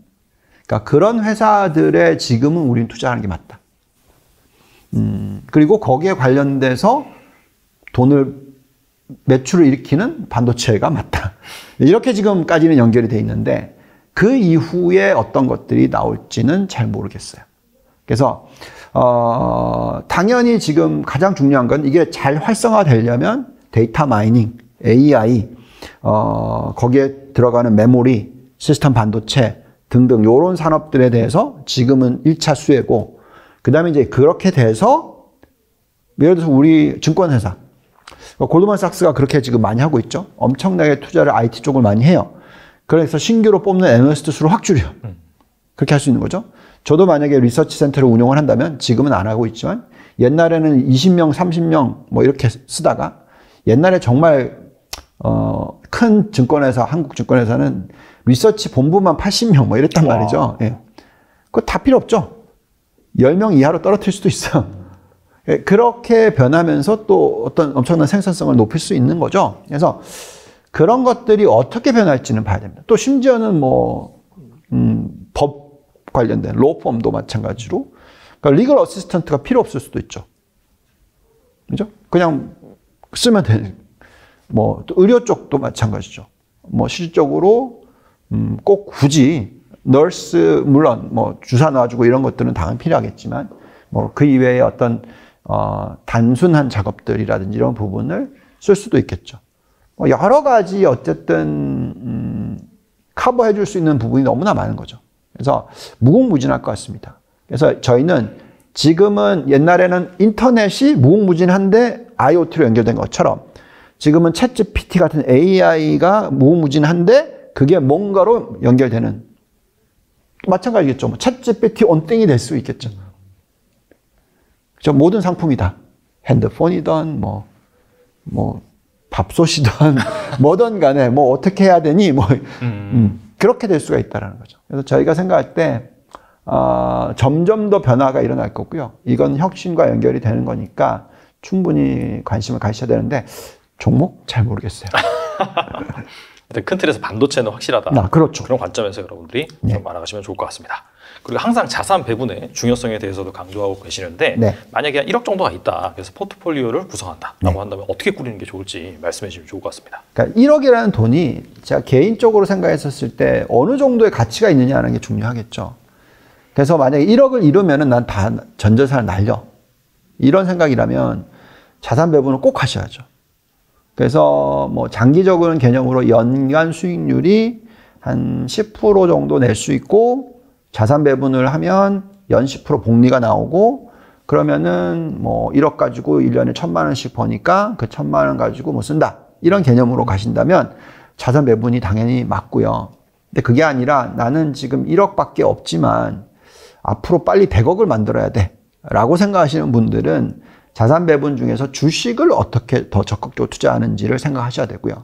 그러니까 그런 회사들에 지금은 우리는 투자하는 게 맞다. 그리고 거기에 관련돼서 매출을 일으키는 반도체가 맞다. 이렇게 지금까지는 연결이 돼 있는데 그 이후에 어떤 것들이 나올지는 잘 모르겠어요. 그래서 당연히 지금 가장 중요한 건 이게 잘 활성화되려면 데이터 마이닝, AI, 거기에 들어가는 메모리, 시스템 반도체 등등 이런 산업들에 대해서 지금은 1차 수혜고, 그 다음에 이제 그렇게 돼서 예를 들어서 우리 증권회사 골드만삭스가 그렇게 지금 많이 하고 있죠. 엄청나게 투자를 IT 쪽을 많이 해요. 그래서 신규로 뽑는 애널리스트 수를 확 줄여. 그렇게 할 수 있는 거죠. 저도 만약에 리서치 센터를 운영을 한다면, 지금은 안 하고 있지만 옛날에는 20명, 30명 뭐 이렇게 쓰다가, 옛날에 정말 큰 증권회사, 한국 증권회사는 리서치 본부만 80명 뭐 이랬단 말이죠. 예. 그거 다 필요 없죠. 10명 이하로 떨어뜨릴 수도 있어요. 예. 그렇게 변하면서 또 어떤 엄청난 생산성을 높일 수 있는 거죠. 그래서 그런 것들이 어떻게 변할지는 봐야 됩니다. 또 심지어는 뭐 법 관련된 로펌도 마찬가지로, 그러니까 리걸 어시스턴트가 필요 없을 수도 있죠. 그죠? 그냥 쓰면 돼. 뭐 또 의료 쪽도 마찬가지죠. 뭐 실질적으로 꼭 굳이 널스, 물론 뭐 주사 놔주고 이런 것들은 당연히 필요하겠지만 뭐 그 이외에 어떤 단순한 작업들이라든지 이런 부분을 쓸 수도 있겠죠. 뭐 여러 가지 어쨌든 커버해 줄 수 있는 부분이 너무나 많은 거죠. 그래서 무궁무진할 것 같습니다. 그래서 저희는 지금은, 옛날에는 인터넷이 무궁무진한데 IoT로 연결된 것처럼 지금은 챗GPT 같은 AI가 무궁무진한데 그게 뭔가로 연결되는, 마찬가지겠죠. 뭐 챗GPT 온땡이 될 수 있겠죠. 그죠? 모든 상품이 다 핸드폰이든 뭐 밥솥이든 뭐든 간에 뭐 어떻게 해야 되니 뭐 그렇게 될 수가 있다는 거죠. 그래서 저희가 생각할 때 점점 더 변화가 일어날 거고요. 이건 혁신과 연결이 되는 거니까 충분히 관심을 가지셔야 되는데 종목 잘 모르겠어요. 큰 틀에서 반도체는 확실하다. 그렇죠. 그런 관점에서 여러분들이 좀 알아가시면 좋을 것 같습니다. 그리고 항상 자산 배분의 중요성에 대해서도 강조하고 계시는데, 만약에 1억 정도가 있다, 그래서 포트폴리오를 구성한다라고 한다면 어떻게 꾸리는 게 좋을지 말씀해 주시면 좋을 것 같습니다. 그러니까 1억이라는 돈이 제가 개인적으로 생각했었을 때 어느 정도의 가치가 있느냐 하는 게 중요하겠죠. 그래서 만약에 1억을 잃으면 난 다 전 재산을 날려, 이런 생각이라면 자산 배분을 꼭 하셔야죠. 그래서 뭐 장기적인 개념으로 연간 수익률이 한 10% 정도 낼 수 있고, 자산 배분을 하면 연 10% 복리가 나오고, 그러면은 뭐 1억 가지고 1년에 1,000만 원씩 버니까 그 1,000만 원 가지고 뭐 쓴다, 이런 개념으로 가신다면 자산 배분이 당연히 맞고요. 근데 그게 아니라 나는 지금 1억밖에 없지만 앞으로 빨리 100억을 만들어야 돼 라고 생각하시는 분들은 자산 배분 중에서 주식을 어떻게 더 적극적으로 투자하는지를 생각하셔야 되고요.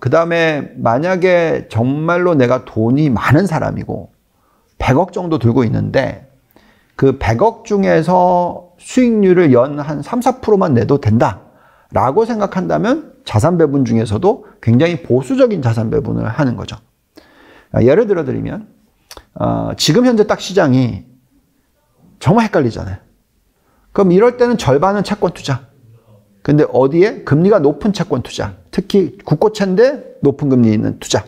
그 다음에 만약에 정말로 내가 돈이 많은 사람이고 100억 정도 들고 있는데 그 100억 중에서 수익률을 연 한 3, 4%만 내도 된다 라고 생각한다면 자산 배분 중에서도 굉장히 보수적인 자산 배분을 하는 거죠. 예를 들어 드리면 지금 현재 딱 시장이 정말 헷갈리잖아요. 그럼 이럴 때는 절반은 채권 투자. 근데 어디에? 금리가 높은 채권 투자. 특히 국고채인데 높은 금리 있는 투자.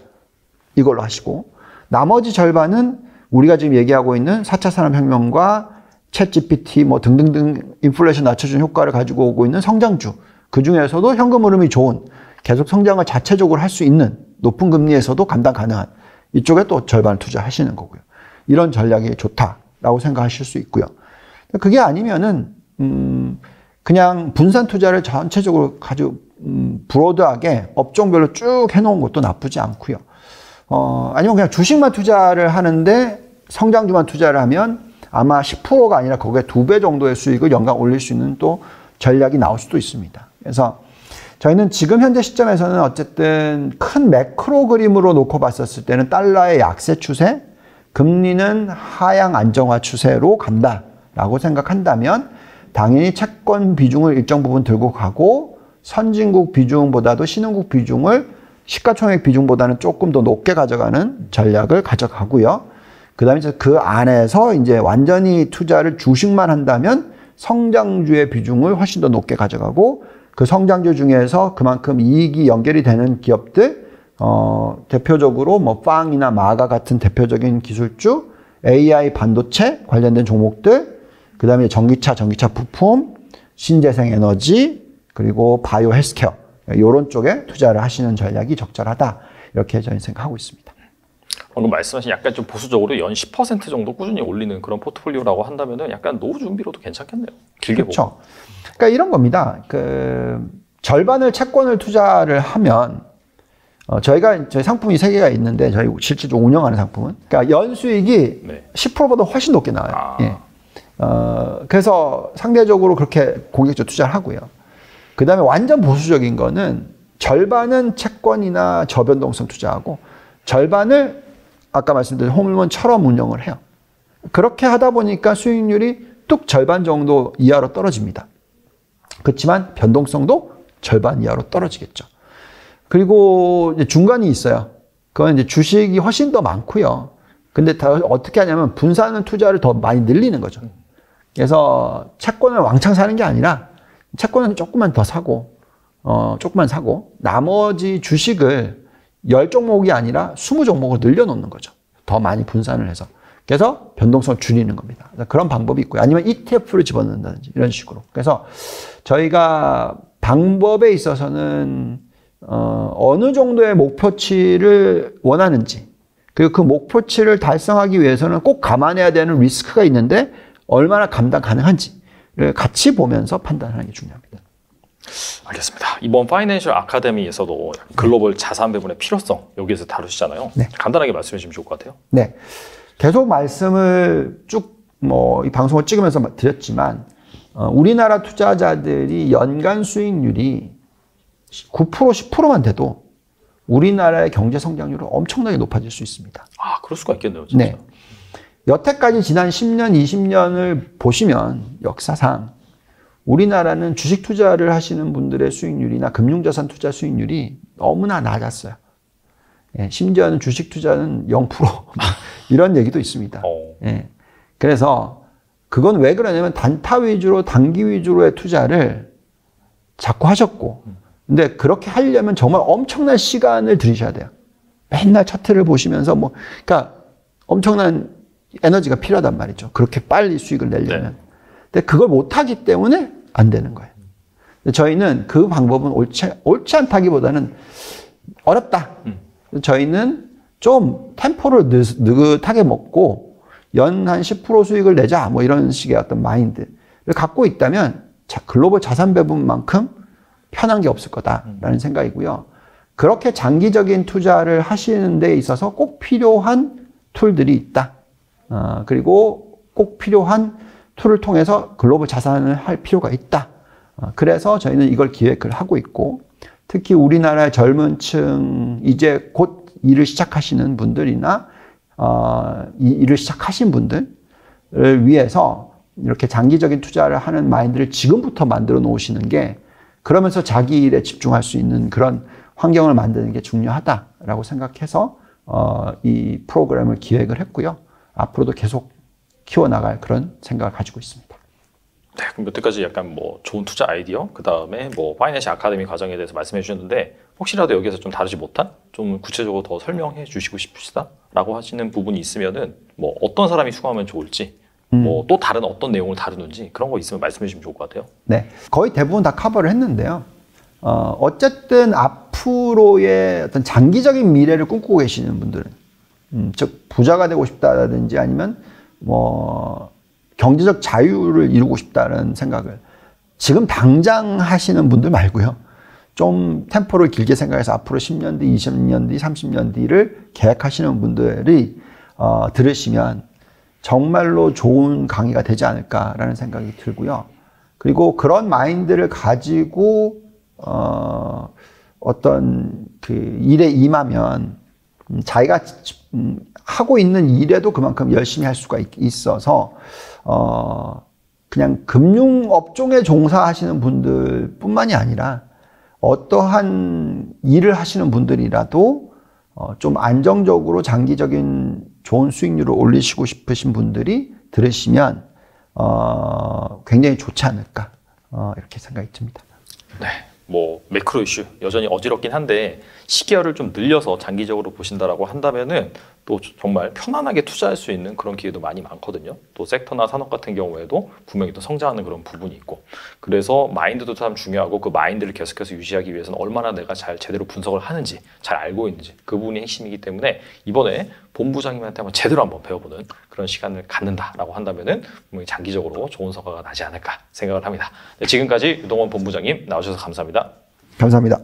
이걸로 하시고, 나머지 절반은 우리가 지금 얘기하고 있는 4차 산업혁명과 챗GPT 뭐 등등등 인플레이션 낮춰주는 효과를 가지고 오고 있는 성장주. 그 중에서도 현금 흐름이 좋은, 계속 성장을 자체적으로 할 수 있는 높은 금리에서도 감당 가능한 이쪽에 또 절반을 투자하시는 거고요. 이런 전략이 좋다라고 생각하실 수 있고요. 그게 아니면은 그냥 분산 투자를 전체적으로 아주 브로드하게 업종별로 쭉 해놓은 것도 나쁘지 않고요. 아니면 그냥 주식만 투자를 하는데 성장주만 투자를 하면 아마 10%가 아니라 거기에 2배 정도의 수익을 연간 올릴 수 있는 또 전략이 나올 수도 있습니다. 그래서 저희는 지금 현재 시점에서는 어쨌든 큰 매크로 그림으로 놓고 봤었을 때는 달러의 약세 추세, 금리는 하향 안정화 추세로 간다라고 생각한다면 당연히 채권 비중을 일정 부분 들고 가고 선진국 비중보다도 신흥국 비중을 시가총액 비중보다는 조금 더 높게 가져가는 전략을 가져가고요. 그다음에 그 안에서 이제 완전히 투자를 주식만 한다면 성장주의 비중을 훨씬 더 높게 가져가고 그 성장주 중에서 그만큼 이익이 연결이 되는 기업들, 대표적으로 뭐 빵이나 마가 같은 대표적인 기술주, AI 반도체 관련된 종목들, 그 다음에 전기차 부품, 신재생 에너지, 그리고 바이오 헬스케어 이런 쪽에 투자를 하시는 전략이 적절하다. 이렇게 저희는 생각하고 있습니다. 방금 말씀하신 약간 좀 보수적으로 연 10% 정도 꾸준히 올리는 그런 포트폴리오라고 한다면은 약간 노후 준비로도 괜찮겠네요. 길게 그렇죠. 보고. 그러니까 이런 겁니다. 절반을 채권을 투자를 하면 저희 상품이 3개가 있는데 저희 실질적으로 운영하는 상품은 그러니까 연수익이 네. 10%보다 훨씬 높게 나와요. 예. 그래서 상대적으로 그렇게 공격적 투자를 하고요. 그 다음에 완전 보수적인 거는 절반은 채권이나 저변동성 투자하고 절반을 아까 말씀드린 홈런처럼 운영을 해요. 그렇게 하다 보니까 수익률이 뚝 절반 정도 이하로 떨어집니다. 그렇지만 변동성도 절반 이하로 떨어지겠죠. 그리고 이제 중간이 있어요. 그건 이제 주식이 훨씬 더 많고요. 근데 다 어떻게 하냐면 분산은 투자를 더 많이 늘리는 거죠. 그래서 채권을 왕창 사는 게 아니라 채권은 조금만 더 사고, 조금만 사고, 나머지 주식을 10종목이 아니라 20종목을 늘려놓는 거죠. 더 많이 분산을 해서. 그래서 변동성을 줄이는 겁니다. 그런 방법이 있고요. 아니면 ETF를 집어넣는다든지 이런 식으로. 그래서 저희가 방법에 있어서는 어느 정도의 목표치를 원하는지, 그리고 그 목표치를 달성하기 위해서는 꼭 감안해야 되는 리스크가 있는데 얼마나 감당 가능한지를 같이 보면서 판단하는 게 중요합니다. 알겠습니다. 이번 파이낸셜 아카데미에서도 글로벌 자산 배분의 필요성 여기에서 다루시잖아요. 네. 간단하게 말씀해 주시면 좋을 것 같아요. 네. 계속 말씀을 쭉 이 방송을 찍으면서 드렸지만 우리나라 투자자들이 연간 수익률이 9% 10%만 돼도 우리나라의 경제 성장률은 엄청나게 높아질 수 있습니다. 아, 그럴 수가 있겠네요. 진짜. 네. 여태까지 지난 10년, 20년을 보시면 역사상 우리나라는 주식 투자를 하시는 분들의 수익률이나 금융자산 투자 수익률이 너무나 낮았어요. 예, 심지어는 주식 투자는 0% 이런 얘기도 있습니다. 예, 그래서 그건 왜 그러냐면 단타 위주로 단기 위주로의 투자를 자꾸 하셨고, 근데 그렇게 하려면 정말 엄청난 시간을 들이셔야 돼요. 맨날 차트를 보시면서 그러니까 엄청난 에너지가 필요하단 말이죠. 그렇게 빨리 수익을 내려면. 네. 근데 그걸 못하기 때문에 안 되는 거예요. 저희는 그 방법은 옳지 않다기보다는 어렵다. 저희는 좀 템포를 느긋하게 먹고 연 한 10% 수익을 내자 뭐 이런 식의 어떤 마인드를 갖고 있다면 글로벌 자산 배분만큼 편한 게 없을 거다라는 생각이고요. 그렇게 장기적인 투자를 하시는 데 있어서 꼭 필요한 툴들이 있다. 그리고 꼭 필요한 툴을 통해서 글로벌 자산을 할 필요가 있다. 그래서 저희는 이걸 기획을 하고 있고, 특히 우리나라의 젊은 층, 이제 곧 일을 시작하시는 분들이나 일을 시작하신 분들을 위해서 이렇게 장기적인 투자를 하는 마인드를 지금부터 만들어 놓으시는 게, 그러면서 자기 일에 집중할 수 있는 그런 환경을 만드는 게 중요하다라고 생각해서 이 프로그램을 기획을 했고요. 앞으로도 계속 키워나갈 그런 생각을 가지고 있습니다. 네, 그럼 여태까지 약간 좋은 투자 아이디어, 그 다음에 파이낸셜 아카데미 과정에 대해서 말씀해 주셨는데, 혹시라도 여기서 좀 다루지 못한, 좀 구체적으로 더 설명해 주시고 싶으시다라고 하시는 부분이 있으면은, 어떤 사람이 수강하면 좋을지, 또 다른 어떤 내용을 다루는지 그런 거 있으면 말씀해 주시면 좋을 것 같아요. 네, 거의 대부분 다 커버를 했는데요. 어쨌든 앞으로의 어떤 장기적인 미래를 꿈꾸고 계시는 분들은, 즉 부자가 되고 싶다라든지 아니면 경제적 자유를 이루고 싶다는 생각을 지금 당장 하시는 분들 말고요. 좀 템포를 길게 생각해서 앞으로 10년 뒤, 20년 뒤, 30년 뒤를 계획하시는 분들이 들으시면 정말로 좋은 강의가 되지 않을까라는 생각이 들고요. 그리고 그런 마인드를 가지고 어떤 그 일에 임하면 자기가 하고 있는 일에도 그만큼 열심히 할 수가 있어서 그냥 금융업종에 종사하시는 분들뿐만이 아니라 어떠한 일을 하시는 분들이라도 좀 안정적으로 장기적인 좋은 수익률을 올리시고 싶으신 분들이 들으시면 굉장히 좋지 않을까 이렇게 생각이 듭니다. 네, 뭐 매크로 이슈 여전히 어지럽긴 한데 시기열을 좀 늘려서 장기적으로 보신다라고 한다면은 또 정말 편안하게 투자할 수 있는 그런 기회도 많이 많거든요. 또 섹터나 산업 같은 경우에도 분명히 또 성장하는 그런 부분이 있고, 그래서 마인드도 참 중요하고 그 마인드를 계속해서 유지하기 위해서는 얼마나 내가 잘 제대로 분석을 하는지, 잘 알고 있는지 그 부분이 핵심이기 때문에 이번에 본부장님한테 한번 제대로 한번 배워보는 그런 시간을 갖는다라고 한다면은 분명히 장기적으로 좋은 성과가 나지 않을까 생각을 합니다. 네, 지금까지 유동원 본부장님 나와주셔서 감사합니다. 감사합니다.